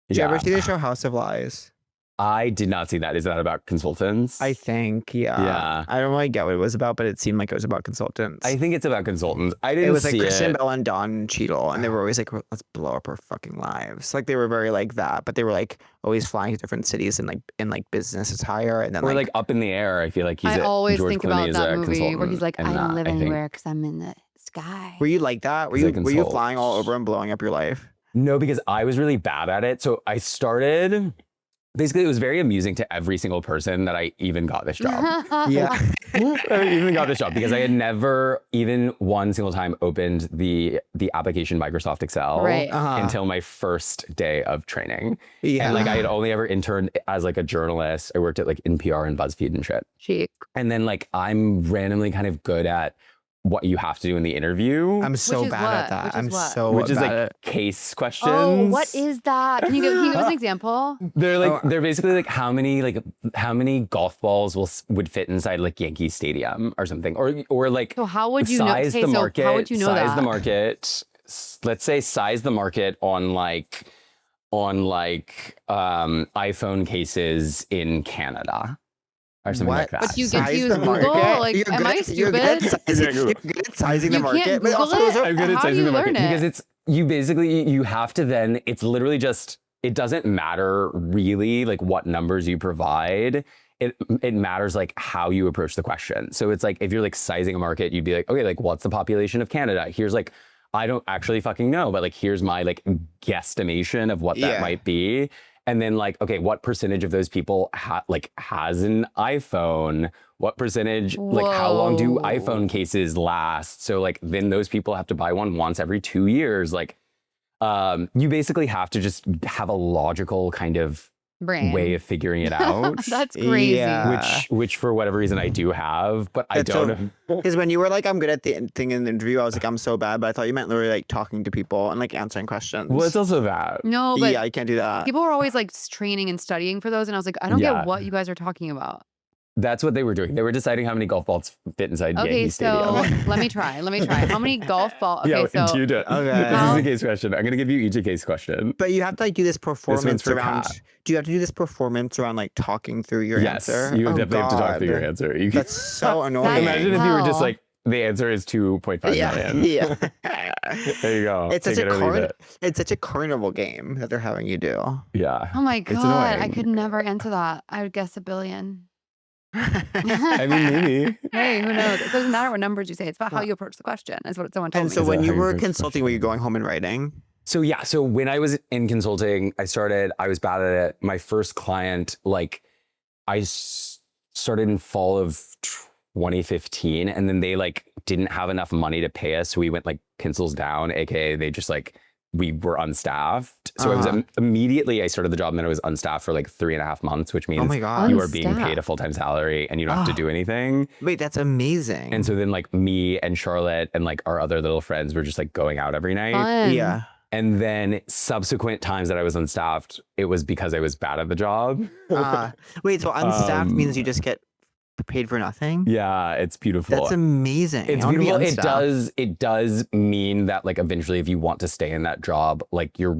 Did you Yeah. ever see the show House of Lies? I did not see that. Is that about consultants? I think, yeah. Yeah. I don't really get what it was about, but it seemed like it was about consultants. I think it's about consultants. I didn't it was like see Christian it. Bell and Don Cheadle, and they were always like, "Let's blow up our fucking lives." Like they were very like that, but they were like always flying to different cities in like business attire, and then Or like Up in the Air. I feel like I always George think Clooney about is that a movie where consultant he's like, in I don't that, live I think. anywhere because I'm in the sky. Were you like that? Were He's you like were you consult. flying all over and blowing up your life? No, because I was really bad at it. So I started. Basically, it was very amusing to every single person that I even got this job. Yeah. I even got this job because I had never even one single time opened the application Microsoft Excel Right. Uh-huh. until my first day of training. Yeah. And like I had only ever interned as like a journalist. I worked at like NPR and BuzzFeed and shit. Cheek. And then like I'm randomly kind of good at what you have to do in the interview, I'm so Which is bad what? at that. Which is I'm what? so which is bad like at case questions. Oh, what is that? Can you give us an example? They're like Oh. they're basically like how many golf balls would fit inside like Yankee Stadium or something, or like So how would you know? size Okay, the so market. how would you know size that? the market. Let's say size the market on iPhone cases in Canada or something like that. But you get to Size use the Google? market? Like, You're am good I at- you're good at stupid? sizing- Yeah, Google. You're good at sizing the You market. can't But Google also those it? are I'm good at How do sizing you the market learn it? because it's you basically you have to then it's literally just it doesn't matter really like what numbers you provide. It matters like how you approach the question. So it's like if you're like sizing a market, you'd be like, okay, like what's the population of Canada? Here's like I don't actually fucking know, but like here's my like guesstimation of what that Yeah. might be. And then like, okay, what percentage of those people has an iPhone? What percentage, like how long do Whoa. iPhone cases last? So like then those people have to buy one once every 2 years. Like you basically have to just have a logical kind of Brain. way of figuring it out. That's crazy. Yeah. which for whatever reason I do have, but I That's so- don't. Because when you were like, I'm good at the thing in the interview, I was like, I'm so bad. But I thought you meant literally like talking to people and like answering questions. Well, it's also that. No, but yeah, I can't do that. people were always like training and studying for those, and I was like, I don't Yeah. get what you guys are talking about. That's what they were doing. They were deciding how many golf balls fit inside Okay, Yankee so Stadium. let me try. How many golf balls? Okay, Yeah, so you do it. Okay. This How- is a case question. I'm gonna give you each a case question. But you have to like do this performance for around. Kat. Do you have to do this performance around like talking through your Yes, answer? you Oh, definitely have to talk through your God. answer. You That's so annoying. imagine if you were just Hell. like the answer is 2.5 million. Yeah. There you go. It's Take it or leave it. it's such a carnival game that they're having you do. Yeah. Oh my It's God. I annoying. could never answer that. I would guess $1 billion. I mean, maybe. Hey, who knows? It doesn't matter what numbers you say. It's about how you approach the question, is what someone told And me. so when you how you were approach the consulting, were you going home and writing? So yeah, so when I was in consulting, I was bad at it. My first client, like started in fall of 2015, and then they like didn't have enough money to pay us. So we went like pencils down, AKA they just like, we were unstaffed. So I was immediately, I started the job and then I was unstaffed for like 3.5 months, which means Oh my God. you are being paid a Unstaffed. full-time salary and you don't have to do anything. Wait, that's amazing. And so then like me and Charlotte and like our other little friends were just like going out every night. Fun. yeah. And then subsequent times that I was unstaffed, it was because I was bad at the job. Wait, so unstaffed means you just get paid for nothing? Yeah, it's beautiful. That's amazing. It's I wanna be beautiful. unstaffed. It does mean that like eventually if you want to stay in that job, like your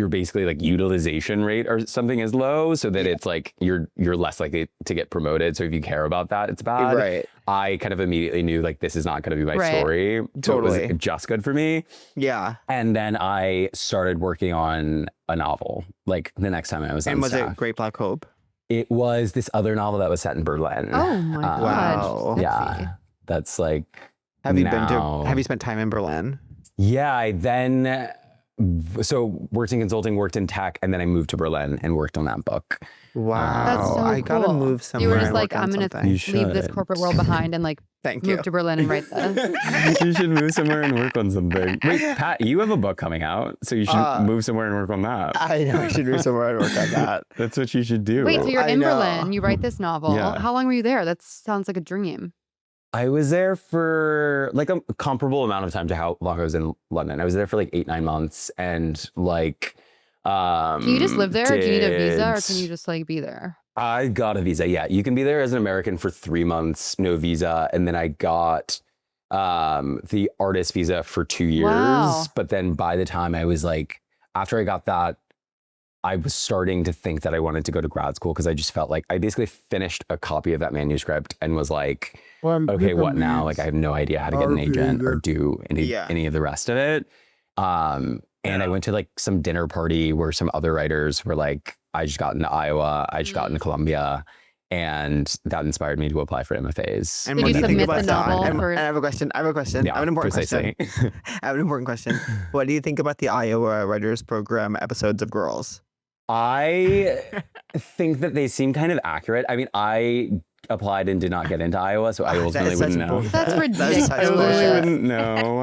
basically like utilization rate or something is low, so that it's like you're less likely to get promoted. So if you care about that, it's bad. Right. I kind of immediately knew like this is not going to be my Right. story. So it Totally. was just good for me. Yeah. And then I started working on a novel like the next time I was on And was staff. it Great Black Hope? It was this other novel that was set in Berlin. Oh my God. Wow. Sexy. Yeah. That's like Have you now- have you spent time in Berlin? Yeah, I then worked in consulting, worked in tech, and then I moved to Berlin and worked on that book. Wow. That's so I gotta cool. move somewhere. You were just and like, work on I'm going something. to leave this should. corporate world behind and like Thank move you. to Berlin and write this. You should move somewhere and work on something. Wait, Pat, you have a book coming out, so you should move somewhere and work on that. I know I should move somewhere and work on that. That's what you should do. Wait, so you're I in know. Berlin. You write this novel. Yeah. How long were you there? That sounds like a dream. I was there for like a comparable amount of time to how long I was in London. I was there for like 8-9 months, and like Can you just live there? Or do you need a visa or can you just like be there? I got a visa. Yeah, you can be there as an American for 3 months, no visa, and then I got the artist visa for 2 years. Wow. But then by the time I was like, after I got that, I was starting to think that I wanted to go to grad school because I just felt like I basically finished a copy of that manuscript and was like, okay, what now? Like I have no idea how to get an agent or do any of the rest of it. And I went to like some dinner party where some other writers were like, I just got into Iowa, I just got into Columbia, and that inspired me to apply for MFAs. And Did what you do you think submit about the that? novel And for- I have a question. I have an important precisely. question. I have an important question. What do you think about the Iowa Writers Program episodes of Girls? I think that they seem kind of accurate. I mean, I applied and did not get into Iowa, so I ultimately is such wouldn't know. bullshit. That's That ridiculous. is such I ultimately bullshit. wouldn't know.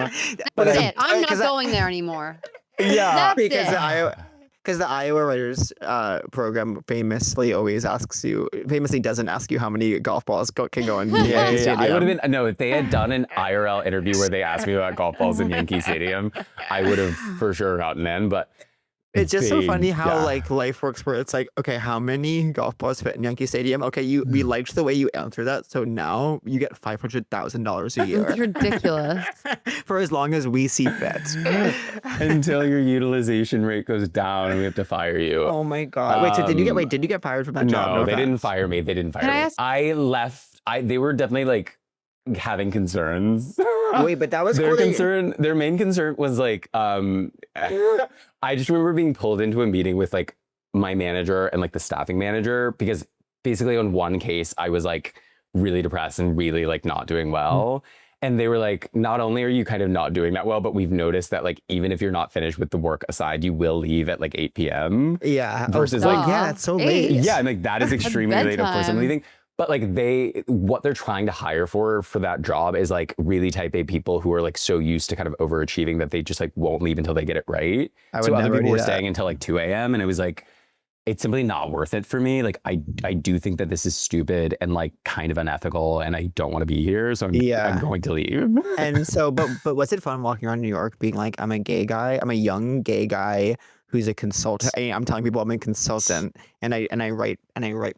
That's I- it. I'm not 'cause I- going there anymore. Yeah. That's Because it. the Iowa Writers Program famously doesn't ask you how many golf balls can go in Yankee I Stadium. would have been no. If they had done an IRL interview where they asked me about golf balls in Yankee Stadium, I would have for sure gotten in. But It's just so they- funny how yeah. like life works, where it's like, okay, how many golf balls fit in Yankee Stadium? Okay, we liked the way you answered that, so now you get $500,000 a year It's ridiculous. for as long as we see fit. until your utilization rate goes down and we have to fire you. Oh my god! Wait, so did you get fired from that job? No, they offense. didn't fire me. They didn't fire Can I me. ask- I left. They were definitely like having concerns. Wait, but that was Their cool that you- concern, their main concern was like, I just remember being pulled into a meeting with like my manager and like the staffing manager, because basically on one case I was like really depressed and really like not doing well. And they were like, not only are you kind of not doing that well, but we've noticed that like, even if you're not finished with the work aside, you will leave at like 8 p.m. Yeah. Versus, oh, like- yeah, that's so Eight. late. Yeah, and like that is extremely late. Of course, I'm bedtime. leaving. But like what they're trying to hire for that job is like really type A people who are like so used to kind of overachieving that they just like won't leave until they get it right. I would So other never people do were that. staying until like 2 a.m. and it was like, it's simply not worth it for me. Like I do think that this is stupid and like kind of unethical, and I don't want to be here. So I'm going to leave. And so, but was it fun walking around New York being like, I'm a gay guy, I'm a young gay guy who's a consultant. I'm telling people I'm a consultant, and I write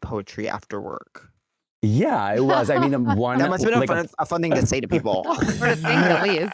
poetry after work. Yeah, it was. I mean, one That must have been like, a fun thing to say to people. For a thing, at least.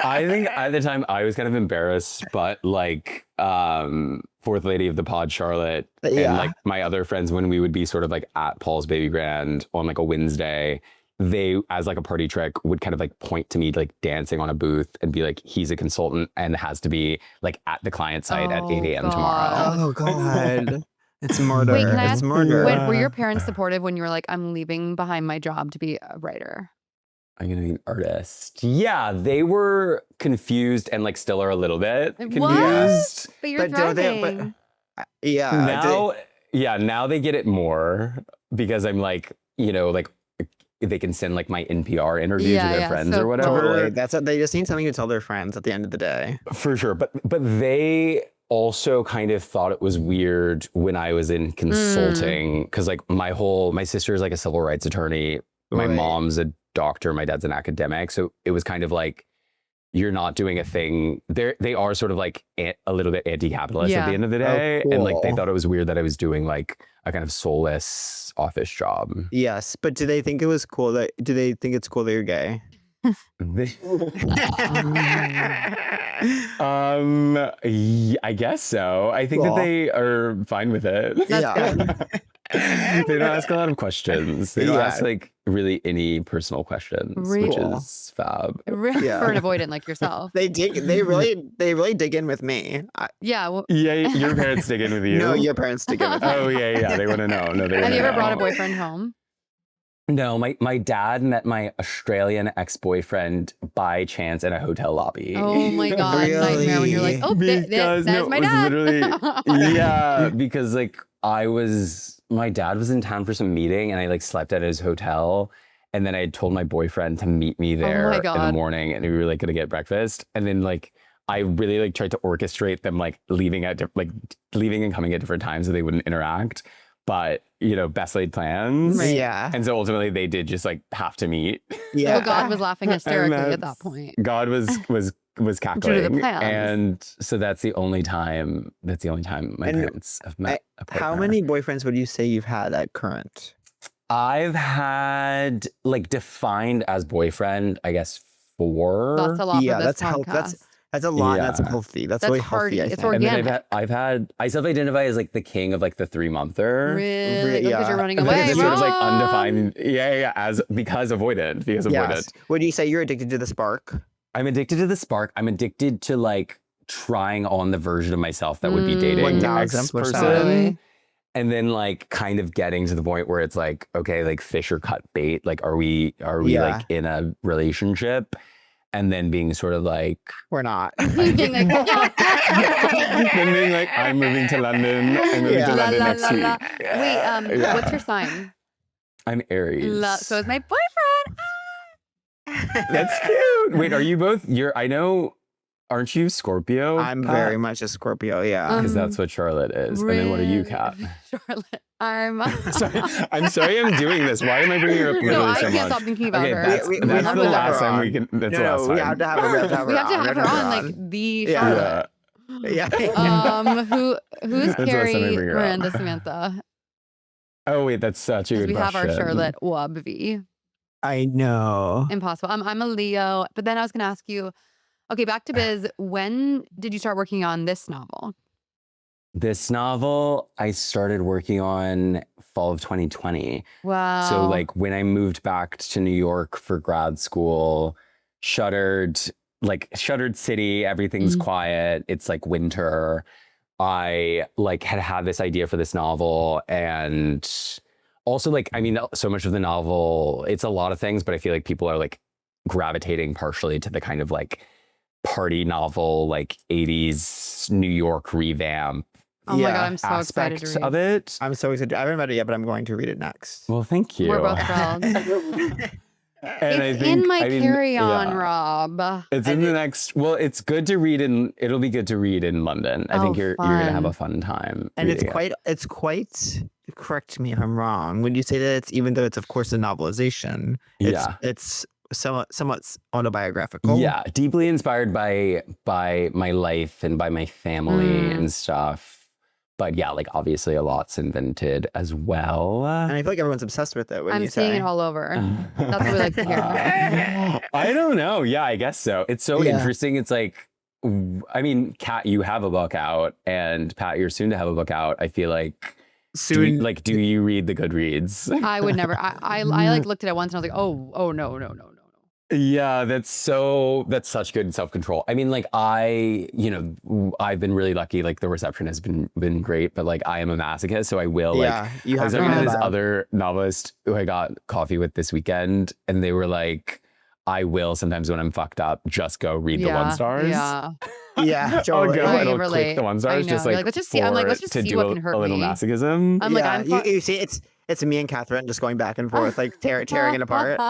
I think at the time I was kind of embarrassed, but like fourth lady of the pod, Charlotte, Yeah. and like my other friends, when we would be sort of like at Paul's baby grand on like a Wednesday, they, as like a party trick, would kind of like point to me like dancing on a booth and be like, he's a consultant and has to be like at the client site at 8 a.m. tomorrow. Oh God. It's murder. Wait, can I It's ask, murder. were your parents supportive when you were like, I'm leaving behind my job to be a writer? I'm gonna be an artist. Yeah, they were confused and like still are a little bit What? confused. But you're But don't they- thriving. Now they get it more because I'm like, you know, like they can send like my NPR interview to their friends so or whatever. Totally. That's what they just need something to tell their friends at the end of the day. For sure. But they also kind of thought it was weird when I was in consulting because like my sister is like a civil rights attorney. My Right. mom's a doctor. My dad's an academic. So it was kind of like, you're not doing a thing. They are sort of like a little bit anti-capitalist at Yeah. the end of the day. And like they cool. thought it was weird that I was doing like a kind of soulless office job. Yes, but do they think it was cool that? Do they think it's cool that you're gay? I guess so. I think that Cool. they are fine with it. They don't ask a lot of questions. They don't Yeah. ask like really any personal questions, which Really? is fab. Yeah. For an avoidant like yourself. They dig. They really dig in with me. Yeah. Well, Yeah, your parents dig in with you. No, your parents dig in with me. Oh yeah. They want to know. No, they have wanna you ever brought a know. boyfriend home? No, my dad met my Australian ex-boyfriend by chance in a hotel lobby. Oh my God. Nightmare when you're like, oh, Because that no, is my it was dad. literally yeah, because like my dad was in town for some meeting and I like slept at his hotel and then I told my boyfriend to meet me there in the God. morning and we were like gonna get breakfast and then like I really like tried to orchestrate them like leaving and coming at different times so they wouldn't interact. But you know, best laid plans. Right. Yeah. And so ultimately they did just like have to meet. Yeah. Well, God was laughing hysterically at that that's- point. God was cackling. plans. And so that's the only time my And parents have met a partner. How many boyfriends would you say you've had at current? I've had like defined as boyfriend, I guess 4. That's a lot Yeah, for this that's how- podcast. That's a lot. And Yeah. that's healthy. That's That's really hearty. healthy. I It's think. And then organic. I self-identify as like the king of like the 3-monther. Really? Yeah. Because you're running And away. then it's sort of like Rob. undefined. Yeah. Because avoidant. Yes. Would you say you're addicted to the spark? I'm addicted to the spark. I'm addicted to like trying on the version of myself that would be dating the 1000%. ex-person. Totally. And then like kind of getting to the point where it's like, okay, like fish or cut bait. Like, are we Yeah. like in a relationship? And then being sort of like, We're not. Being like, then being like, I'm moving to London. I'm moving Yeah. to la, London la, next la, week. la. Wait, Yeah. what's your sign? I'm Aries. So is my boyfriend. That's cute. Wait, are you both? Aren't you Scorpio? I'm Kat? very much a Scorpio. Yeah. Because that's what Charlotte is. And then what are you, Kat? Charlotte. I'm. Sorry, I'm sorry I'm doing this. Why am I bringing her up No, literally I so can't much? stop thinking about Okay, her. that's, We that's have the to have last her time we on. can. That's the No, last time. we have to have her. We have to have her We have to on. have her on, like the Yeah. Charlotte. Yeah. Who's That's the last time I Carrie, bring her up. Miranda, Samantha? Oh wait, that's such a Because good we have question. our Charlotte Wobby. I know. Impossible. I'm a Leo, but then I was going to ask you. Okay, back to biz. When did you start working on this novel? This novel I started working on fall of 2020. Wow. So like when I moved back to New York for grad school, shuttered city, everything's quiet. It's like winter. I like had this idea for this novel and also like, I mean, so much of the novel, it's a lot of things, but I feel like people are like gravitating partially to the kind of like party novel, like 80s New York revamp Oh my God, I'm so excited to aspect read. of it. I'm so excited. I haven't read it yet, but I'm going to read it next. Well, thank you. We're both thrilled. And It's in my carry-on, Rob. It's in the next. Well, it's good to read in. It'll be good to read in London. I Oh, think you're gonna have fun. a fun time. And it's reading it. quite. Correct me if I'm wrong. When you say that it's, even though it's of course a novelization, it's somewhat autobiographical. Yeah, deeply inspired by my life and by my family and stuff. But yeah, like obviously a lot's invented as well. And I feel like everyone's obsessed with it. When I'm you seeing say it all over. That's what we like to hear. I don't know. Yeah, I guess so. It's so Yeah. interesting. It's like, I mean, Kat, you have a book out, and Pat, you're soon to have a book out. I feel like Soon, Do you read the Goodreads? I would never. I like looked at it once and I was like, oh no no no no no. Yeah, that's such good self-control. I mean, like I've been really lucky. Like the reception has been great, but like I am a masochist, so I will yeah, you I have was to talking to know this that. other novelist who I got coffee with this weekend, and they were like, I will sometimes when I'm fucked up just go read the one stars. Yeah. Yeah, I'll totally. go I and I'll relate. click the one I stars know. just You're like, let's just see. I'm like, let's just to see do what can hurt a little me. masochism. I'm like, yeah, I'm you see, it's me and Catherine just going back and forth, like tearing it apart.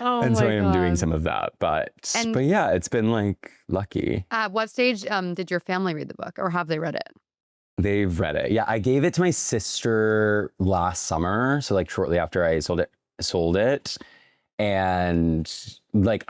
Oh And so my I am doing God. some of that, but And- yeah, it's been like lucky. At what stage did your family read the book, or have they read it? They've read it. Yeah, I gave it to my sister last summer, so like shortly after I sold it, and like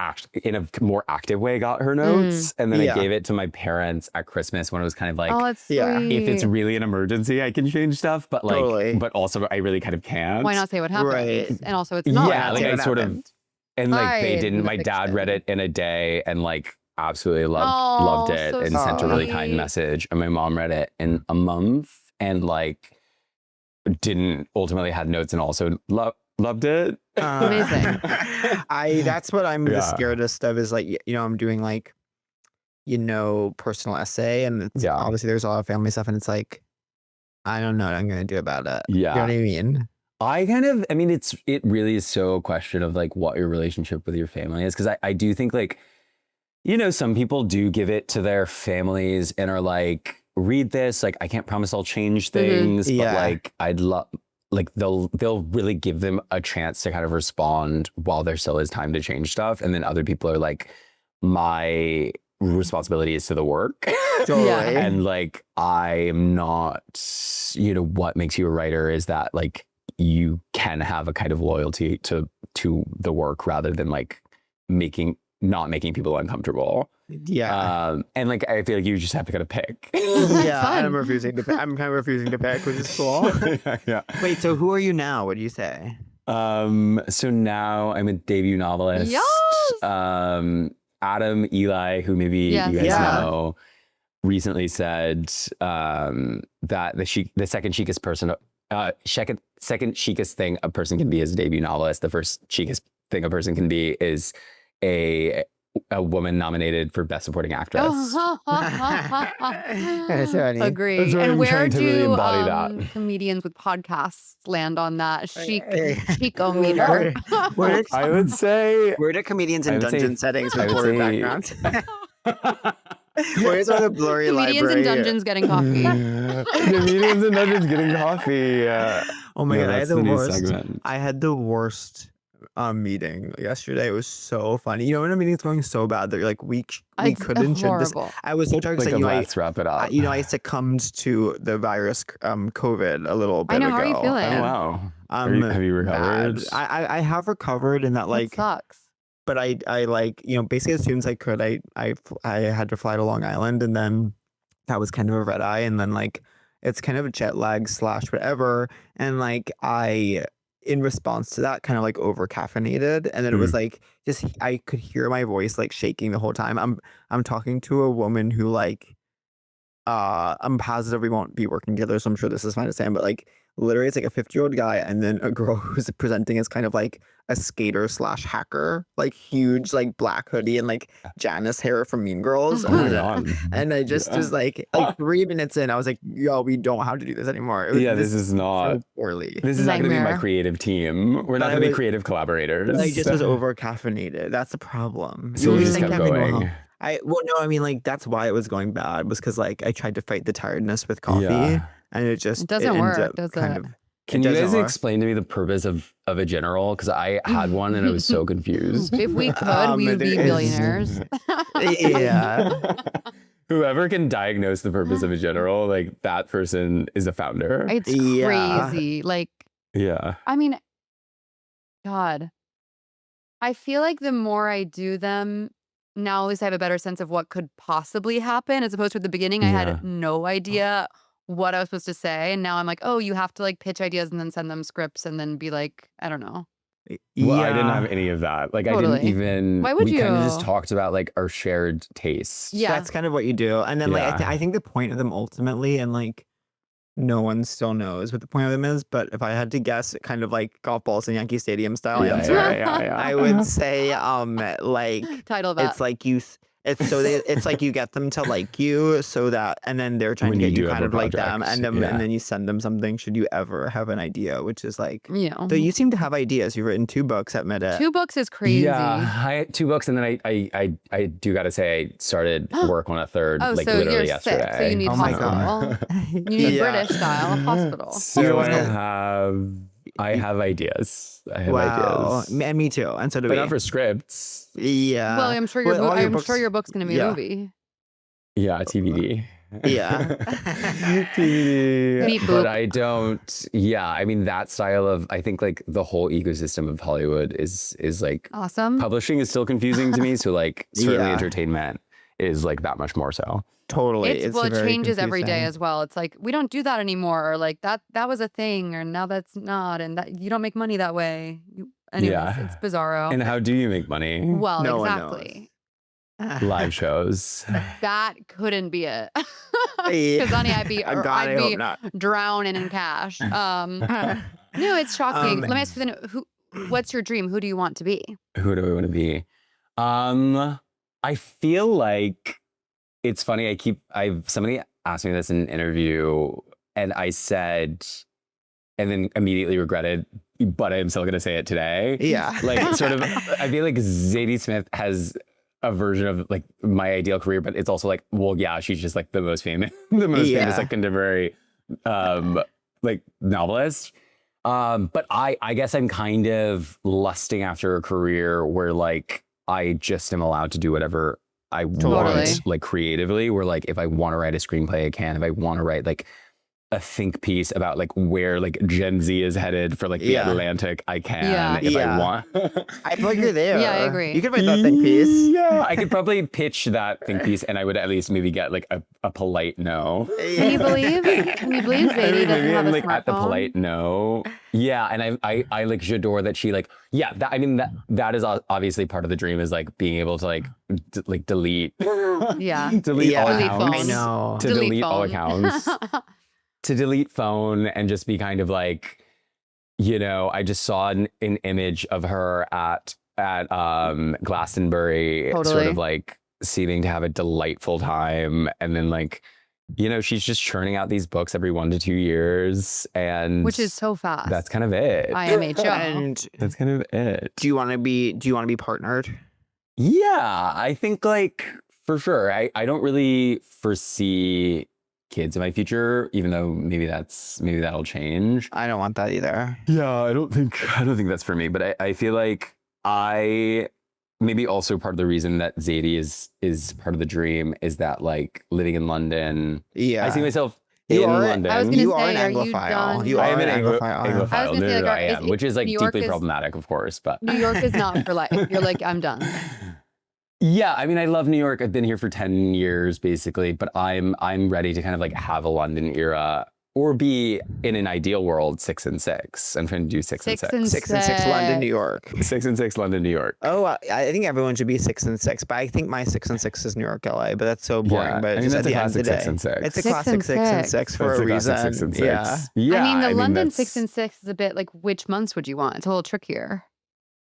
in a more active way got her notes, and then Yeah. I gave it to my parents at Christmas when it was kind of like, Oh, it's yeah. sweet. if it's really an emergency, I can change stuff, but like, Totally. but also I really kind of can't. Why not say what happened? Right. And also, it's not. Yeah, like say I what sort of, happened. and like they I didn't. love My dad read fiction. it in a day and like absolutely loved it so and sent a really kind sweet. message. And my mom read it in a month and like didn't ultimately had notes and also loved it. Amazing. That's what I'm the Yeah. scaredest of is like, I'm doing like, personal essay, and it's Yeah. obviously there's a lot of family stuff, and it's like, I don't know what I'm going to do about it. Yeah. You know what I mean? I mean, it really is so a question of like what your relationship with your family is. Cause I do think like, some people do give it to their families and are like, read this. Like, I can't promise I'll change things, Yeah. but like, I'd love, like they'll really give them a chance to kind of respond while there still is time to change stuff. And then other people are like, my responsibility is to the work. Totally. Yeah. And like, I am not, what makes you a writer is that like, you can have a kind of loyalty to the work rather than like not making people uncomfortable. Yeah. And like, I feel like you just have to kind of pick. Yeah. Fun. And I'm kind of refusing to pick, which is cool. Yeah. Wait, so who are you now? What do you say? So now I'm a debut novelist. Yes! Adam Eli, who maybe Yes. you guys Yeah. know, recently said that the second chicest person, second chicest thing a person can be is a debut novelist. The first chicest thing a person can be is a woman nominated for Best Supporting Actress. That's funny. Agree. That's why And I'm where trying to really do embody that. comedians with podcasts land on that Hey. chic-o-meter? I would say Where do comedians in I would say- dungeon settings I with would blurry say- backgrounds? Where's all the blurry Comedians library? in dungeons getting coffee. Comedians and dungeons getting coffee. Oh my No, God, I had that's the the new worst. segment. I had the worst meeting yesterday. It was so funny. When a meeting's going so bad that you're like, we It's couldn't should this. horrible. I was so tired Like, because let's wrap it up. I succumbed to the virus, COVID, a little bit I know. ago. How are you feeling? Oh wow. Have you recovered? Bad. I have recovered in that, That like, sucks. but I like, basically as soon as I could, I had to fly to Long Island, and then that was kind of a red eye, and then like it's kind of a jet lag / whatever, and like I, in response to that, kind of like over caffeinated, and then it was like just I could hear my voice like shaking the whole time. I'm talking to a woman who like I'm positive we won't be working together, so I'm sure this is fine to say, but like literally it's like a 50-year-old guy and then a girl who's presenting as kind of like a skater / hacker, like huge like black hoodie and like Janice hair from Mean Girls. Oh my God. And I just was like 3 minutes in, I was like, yo, we don't have to do this anymore. It was Yeah, this is not. so poorly. This is not going to be my Nightmare. creative team. We're not But I going to be was- creative collaborators. I just was over caffeinated. That's the problem. So You we always just think kept caffeine will going. help. No, I mean like that's why it was going bad, was because like I tried to fight the tiredness with coffee, Yeah. and it just It doesn't ends work, up does kind it? of. Can it you doesn't guys work. explain to me the purpose of a general? Because I had one and I was so confused. If we could, we would be there is- billionaires. Yeah. Whoever can diagnose the purpose of a general, like that person is a founder. It's Yeah. crazy. Like, Yeah. I mean, God, I feel like the more I do them, now at least I have a better sense of what could possibly happen, as opposed to at the beginning, I Yeah. had no idea what I was supposed to say. And now I'm like, oh, you have to like pitch ideas and then send them scripts and then be like, I don't know. Well, I didn't Yeah. have any of that. Like I Totally. didn't even. Why would we kind of just you? talked about like our shared tastes. Yeah. That's kind of what you do. And then like Yeah. I think the point of them ultimately, and like no one still knows what the point of them is, but if I had to guess, kind of like golf balls in Yankee Stadium style Yeah, answer, yeah. I would say like Title that. it's like it's like you get them to like you so that, and then they're trying When to you get you do kind have of a like them, project, and yeah. then you send them something should you ever have an idea, which is like Yeah. though you seem to have ideas. You've written 2 books, admit it. 2 books is crazy. Yeah, I had 2 books, and then I do got to say I started work on a third, Oh, like so literally you're yesterday. sick. So you need Oh my hospital. You need Yeah. British style hospital. So Well, I have ideas. I have wow, ideas, and me too, and so do but we. not for scripts. Yeah. Well, I'm sure Well, all I'm sure your book's gonna be yeah. a movie. Yeah, TBD. Yeah. TBD. Beep But boop. I don't. Yeah, I mean that style of. I think like the whole ecosystem of Hollywood is like Awesome. publishing is still confusing to me. So like certainly Yeah. entertainment is like that much more so. Totally. It's well, it very changes every day confusing. as well. It's like we don't do that anymore, or like that was a thing, or now that's not, and that you don't make money that way. Anyways, Yeah. it's bizarro. And how do you make money? Well, No one exactly. Live shows. That couldn't be it. Yeah. Because honey, I'd be God, I hope not. drowning in cash. No, it's shocking. Let me ask you then, what's your dream? Who do you want to be? Who do I want to be? I feel like it's funny. Somebody asked me this in an interview, and I said, and then immediately regretted, but I'm still gonna say it today. Yeah. Like sort of, I feel like Zadie Smith has a version of like my ideal career, but it's also like, well, yeah, she's just like the most famous Yeah. like contemporary like novelist. But I guess I'm kind of lusting after a career where like I just am allowed to do whatever I Totally. want, like creatively, where like if I want to write a screenplay, I can. If I want to write like a think piece about like where like Gen Z is headed for like the Yeah. Atlantic, I can. Yeah. If Yeah. I want. I feel like you're there. Yeah, I agree. You could write that think piece. Yeah, I could probably pitch that think piece, and I would at least maybe get like a polite no. Can you believe? Can you believe Zadie doesn't Maybe have I'm a like at the smartphone? polite no. Yeah, and I like j'adore that she like that. I mean that is obviously part of the dream is like being able to like delete Yeah. delete all Yeah. Delete accounts. phones. I know. To delete all accounts. To delete phone and just be kind of like, you know, I just saw an image of her at Glastonbury, sort Totally. of like seeming to have a delightful time, and then like, you know, she's just churning out these books every 1 to 2 years, and Which is so fast. that's kind of it. IMHO. And That's kind of it. do you want to be partnered? Yeah, I think like for sure. I don't really foresee kids in my future, even though maybe that'll change. I don't want that either. Yeah, I don't think that's for me. But I feel like maybe also part of the reason that Zadie is part of the dream is that like living in London. Yeah. I see myself You in are- London. I was gonna You say, are an are you Anglophile. done? You I are am an an Anglophile. Anglophile. I was gonna say, No, like, I am, which is like New York deeply is- problematic, of course. But New York is not for life. You're like, I'm done. yeah, I mean, I love New York. I've been here for 10 years, basically. But I'm ready to kind of like have a London era, or be in an ideal world 6 and 6. I'm trying to do 6 and 6. 6 and 6 London, New York. 6 and 6 London, New York. Oh, I think everyone should be 6 and 6, but I think my 6 and 6 is New York, LA. But that's so boring. Yeah, But I mean, just at that's a the end of the classic day, 6 and 6. it's a 6 classic and 6 and 6. 6 for That's a the classic reason. 6 and 6. Yeah. Yeah, I mean, the London that's- 6 and 6 is a bit like, which months would you want? It's a little trickier.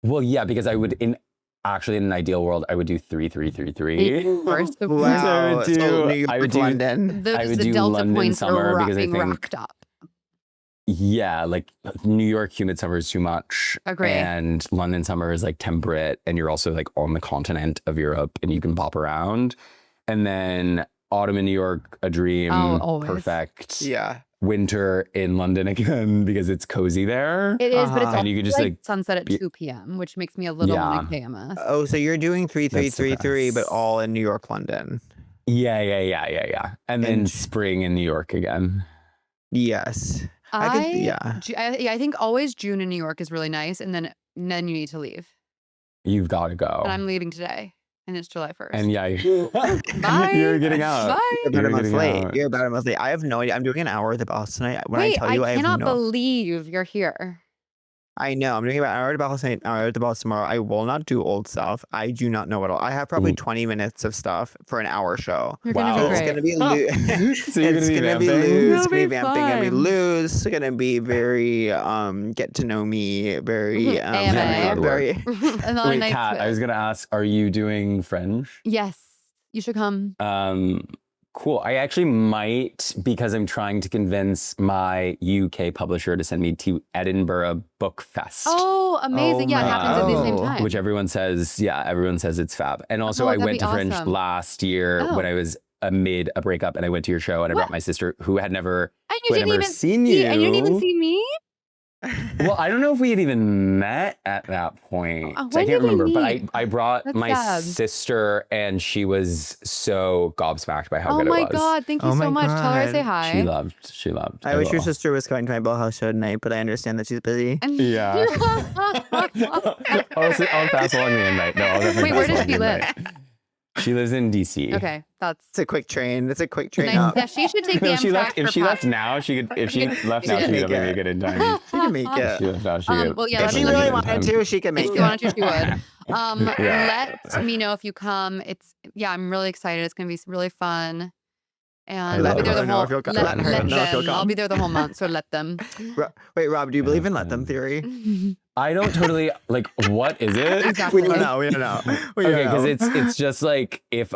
Well, yeah, because I would in an ideal world, I would do 3, 3, 3, 3. First, of course. Wow. would do- So New I York, would do- London. I would The do Delta London points summer are because I being think- racked up. Yeah, like New York humid summer is too much. Agree. And London summer is like temperate, and you're also like on the continent of Europe, and you can bop around. And then autumn in New York, a dream, Oh, always. perfect. Yeah. Winter in London again because it's cozy there. It is, but it's Uh-huh. also And you could just, like like, sunset at be- 2 p.m., which makes me a little Yeah. like KMS. Oh, so you're doing 3, 3, That's the 3, 3, but best. all in New York, London. Yeah. And then And- spring in New York again. Yes. I could- yeah. I think always June in New York is really nice, and then you need to leave. You've got to go. And I'm leaving today, and it's July 1st. And yeah, Bye. you're getting out. Bye. You're about You're a month getting late. out. You're about a month late. I have no idea. I'm doing an hour at the bus tonight. When Wait, I tell you, I have cannot no. believe you're here. I know. I'm doing about an hour at the Bell tonight, an hour at the Bell tomorrow. I will not do old stuff. I do not know what all. I have probably 20 minutes of stuff for an hour show. You're gonna Wow. be It's great. gonna be So you're it's gonna be gonna be vamping? loose, It'll gonna be be vamping, gonna be fun. loose, gonna be very get to know me, very AMA. very Another Wait, night Kat, I was gonna ask, are you doing French? Yes, you should come. Cool. I actually might, because I'm trying to convince my UK publisher to send me to Edinburgh Book Fest. Oh, amazing. Yeah, it my happens at the same God. time. Which everyone says it's fab. And also Oh, I that'd went be to Fringe awesome. last year Oh. when I was amid a breakup, and I went to your show, and I brought my sister who had never And who you had didn't never even seen see, you. and you didn't even see me? Well, I don't know if we had even met at that point. When I did can't we remember, but meet? I brought That's my sad. sister, and she was so gobsmacked by how Oh good my it was. God, thank you Oh so my much. Tell her I say God. hi. She loved. I wish your will. sister was coming to my Bell House show tonight, but I understand that she's busy. And Yeah. I'll pass along the invite. No, I'll definitely Wait, where pass does she along the live? invite. She lives in DC. Okay, that's It's a quick train. It's a quick train nice. up. Yeah, she should take the No, if she Amtrak left. If for she Pat. left now, she could. If she left now, She she can could make definitely it. make it in time. She can make If she it. left now, she could. Well, yeah, If let she me know really if wanted to, she can make If it. you wanted to, she would. Yeah. Let me know if you come. I'm really excited. It's gonna be really fun. And Let I'll be there her the know whole. if you'll come. Let, Let her let know if you'll them. I'll come. be there the whole month, so let them. Wait, Rob, do you believe in let them theory? I don't totally like. What is it? Exactly. We don't know. We don't know. We don't Okay, because know. it's just like if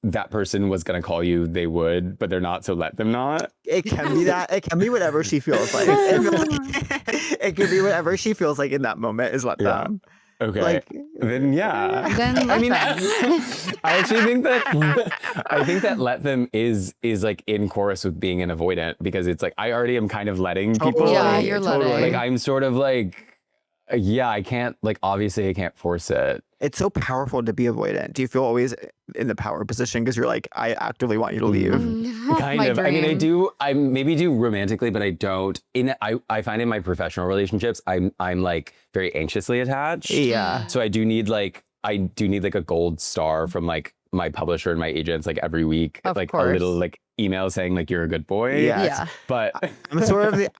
that person was gonna call you, they would, but they're not. So let them not. It can be that. It can be whatever she feels like. It could be whatever she feels like in that moment is let Yeah. them. Okay. Like, Then yeah. Then I let mean, them. I actually think that let them is like in chorus with being an avoidant, because it's like I already am kind of letting people. Yeah, you're letting. Like I'm sort of like, yeah, I can't, like, obviously I can't force it. It's so powerful to be avoidant. Do you feel always in the power position because you're like, I actively want you to leave? Kind My of. I mean, I dream. do. I maybe do romantically, but I don't. I find in my professional relationships, I'm like very anxiously attached. Yeah. So I do need like a gold star from like my publisher and my agents like every week, Of like course. a little like email saying like you're a good boy. Yeah. Yeah. But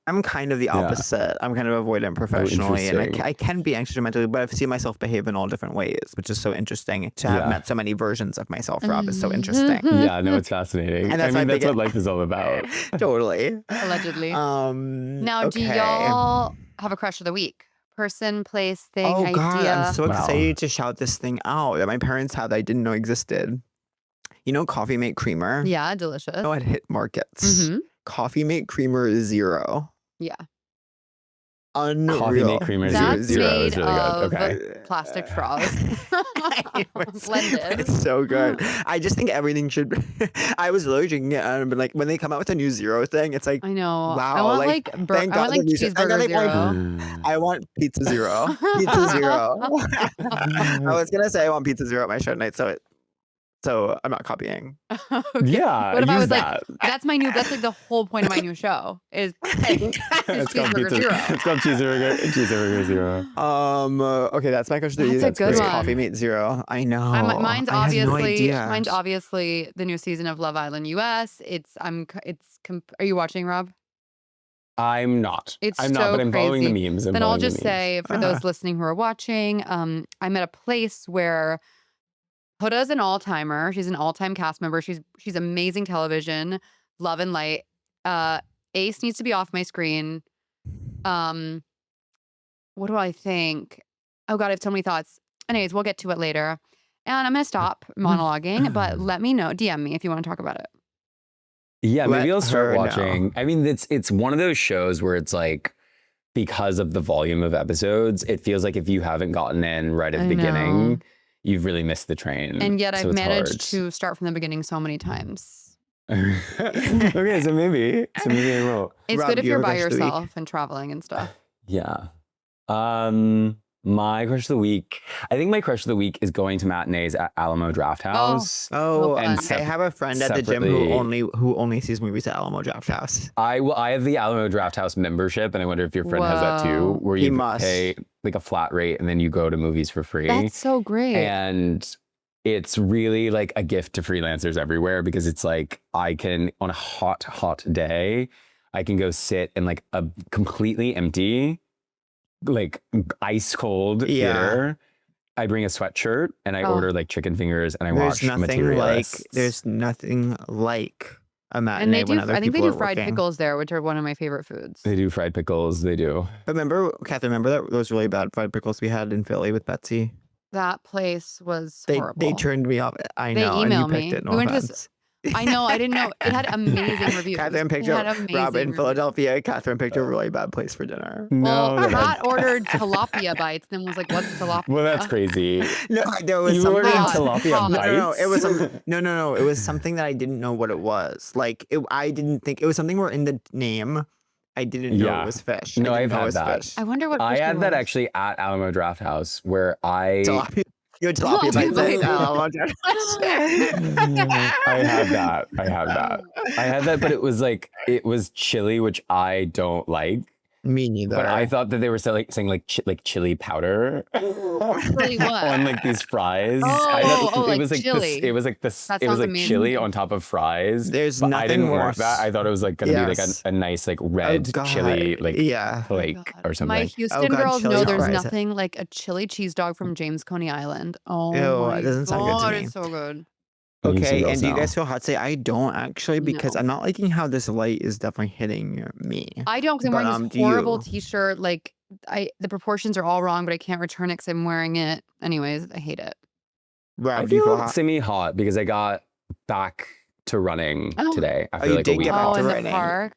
I'm kind of the Yeah. opposite. I'm kind of avoidant professionally, and interesting. I can be anxious mentally, but I've seen myself behave in all different ways, which is so interesting to have Yeah. met so many versions of myself. Rob is so interesting. yeah, no, it's fascinating. And I that's my mean, that's biggest- what life is all about. Totally. Allegedly. Now, do okay. y'all have a crush of the week? Person, place, thing, Oh idea. God, I'm so Wow. excited to shout this thing out that my parents had that I didn't know existed. You know, Coffee Mate Creamer? Yeah, delicious. Oh, it hit markets. Mhm. Coffee Mate Creamer Zero. Yeah. Unreal. Coffee Mate Creamer That's Zero made is really of good. Okay. plastic straws. It's- Blended. It's so good. I just think everything should. I was literally drinking it, and like when they come out with a new zero thing, it's like I know. Wow, I want like, like, thank I want God like the music- thank God cheeseburger they played- zero. I want pizza zero. Pizza zero. I was gonna say I want pizza zero at my show tonight, so I'm not copying. Okay. Yeah, What if I use was like, that. that's like the whole point of my new show is It's called cheeseburger pizza. zero. It's called cheeseburger zero. Okay, that's my question to you. That's a That's good great. one. Coffee Mate Zero. I know. Mine's I had no obviously idea. the new season of Love Island US. Are you watching, Rob? I'm not. It's I'm not, so but I'm following crazy. the memes. Then I'll just say for those listening who are watching, I'm at a place where Huda's an all-timer. She's an all-time cast member. She's amazing television, love and light. Ace needs to be off my screen. What do I think? Oh God, I have so many thoughts. Anyways, we'll get to it later. And I'm gonna stop monologuing, but let me know. DM me if you want to talk about it. Yeah, maybe Let I'll start her know. watching. I mean, it's one of those shows where it's like, because of the volume of episodes, it feels like if you haven't gotten in right at I the know. beginning, you've really missed the train. And yet So I've it's managed hard. to start from the beginning so many times. Okay, so maybe I will. It's Rob, good if you you're have a by crush of the week? yourself and traveling and stuff. Yeah. My crush of the week. I think my crush of the week is going to matinees at Alamo Draft House. Oh, And I have a friend at the gym separately- who only sees movies at Alamo Draft House. I have the Alamo Draft House membership, and I wonder if your friend has that too, Whoa. where He you must. pay like a flat rate and then you go to movies for free. That's so great. And it's really like a gift to freelancers everywhere, because it's like I can, on a hot day, I can go sit in like a completely empty like ice cold Yeah. theater, I bring a sweatshirt and I Oh. order like chicken fingers and I watch There's nothing like Materialists. there's nothing like a And matinee they when do. other I think they people do are fried working. pickles there, which are one of my favorite foods. They do fried pickles. They do. Remember, Catherine, remember that those really bad fried pickles we had in Philly with Betsy? That place was They horrible. turned me off. I They know, and you emailed picked me. it. No We went to offense. this- I know. I didn't know. It had amazing reviews. Catherine picked It had up amazing Rob in reviews. Philadelphia. Catherine picked a really bad place for dinner. Well, that- Pat ordered tilapia bites, and then was like, "What's tilapia?" well, that's crazy. No, there was You something. ordered Hot, tilapia hot. bites? No, it was no. It was something that I didn't know what it was. Like I didn't think it was something more in the name. I didn't know Yeah. it was fish. No, I didn't I've know it had was that. fish. I wonder what. I fish it had that was. actually at Alamo Draft House where I Tilapia. You had tilapia Tilapia bites. bites. I had that. I had that, but it was chili, which I don't like. Me neither. But I thought that they were saying like chili powder Chili what? on like these fries. Oh, I thought like it was like chili. this. It was like this. That It was sounds like chili amazing. on top of fries. There's but I nothing didn't want worse. that. I thought it was like gonna be like Yes. a nice like red God. chili like Yeah. flake God. or something. My Houston God, girls chili know there's fries. nothing like a chili cheese dog from James Coney Island. Oh, Ew, my it doesn't sound good to God, me. It's so good. Houston Okay, girls and do you know. guys feel hot today? I don't actually because No. I'm not liking how this light is definitely hitting me. I don't because I'm But, wearing do this horrible you? T-shirt. Like the proportions are all wrong, but I can't return it because I'm wearing it. Anyways, I hate it. I Rob, do you feel feel hot? semi-hot because I got back to running Oh. today after you like a did week get back off. to in the running. park.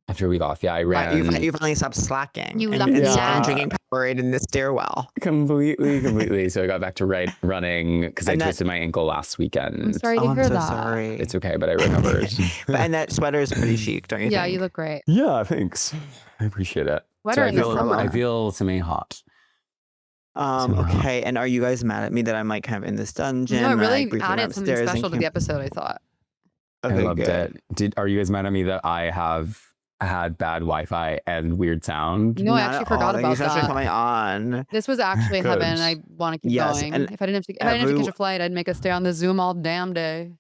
After a week off, yeah, I ran You finally stopped slacking. You and, lucky and, ass. and drinking Powerade in the stairwell. completely. So I got back to running because I And that- twisted my ankle last weekend. I'm sorry Oh, to I'm hear so that. sorry. It's okay, but I recovered. And that sweater is pretty chic, don't you Yeah, think? you look great. Yeah, thanks. I appreciate it. Sweater I in the feel summer. I feel semi-hot. Okay, and are you guys mad at me that I'm like kind of in this dungeon? No, it and I really briefly added went something upstairs and special to came- the episode. I thought. Okay, I loved good. it. Are you guys mad at me that I have had bad Wi-Fi and weird sound? No, I Not actually at forgot all. about Thanks so much for that. coming on. This was actually Good. heaven. I want to keep Yes, going. and If I didn't have to catch every- a flight, I'd make us stay on the Zoom all damn day.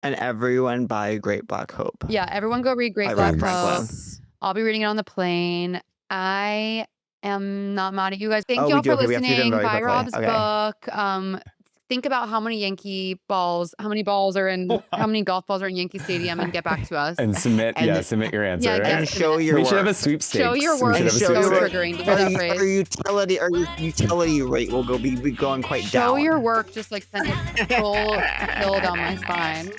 And everyone buy Great Black Hope. Yeah, everyone go read Great By Black Ryan Hope. Franklin. I'll be reading it on the plane. I am not mad at you guys. Thank Oh, y'all we do. for Okay, we have to do them listening. very Buy quickly. Rob's Okay. book. Think about how many how many balls are in, how many golf balls are in Yankee Stadium, and get back to us. And submit your answer. Yeah, And guess show submit. your we work. should have a sweepstakes. Show your We work. should have a So show your work. sweepstakes. triggering to hear that phrase. Our utility rate will be going quite Show down. your work just like sent a full chill down my spine.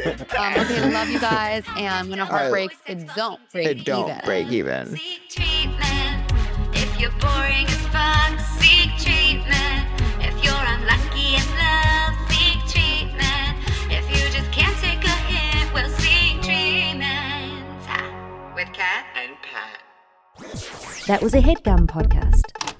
Okay, love you guys. And when a heart Alright. breaks, it don't break It don't even. break even. Seek treatment. If you're boring as fuck, seek treatment. If you're unlucky in love, seek treatment. If you just can't take a hint, well, seek treatment. With Kat and Pat. That was a Headgum podcast.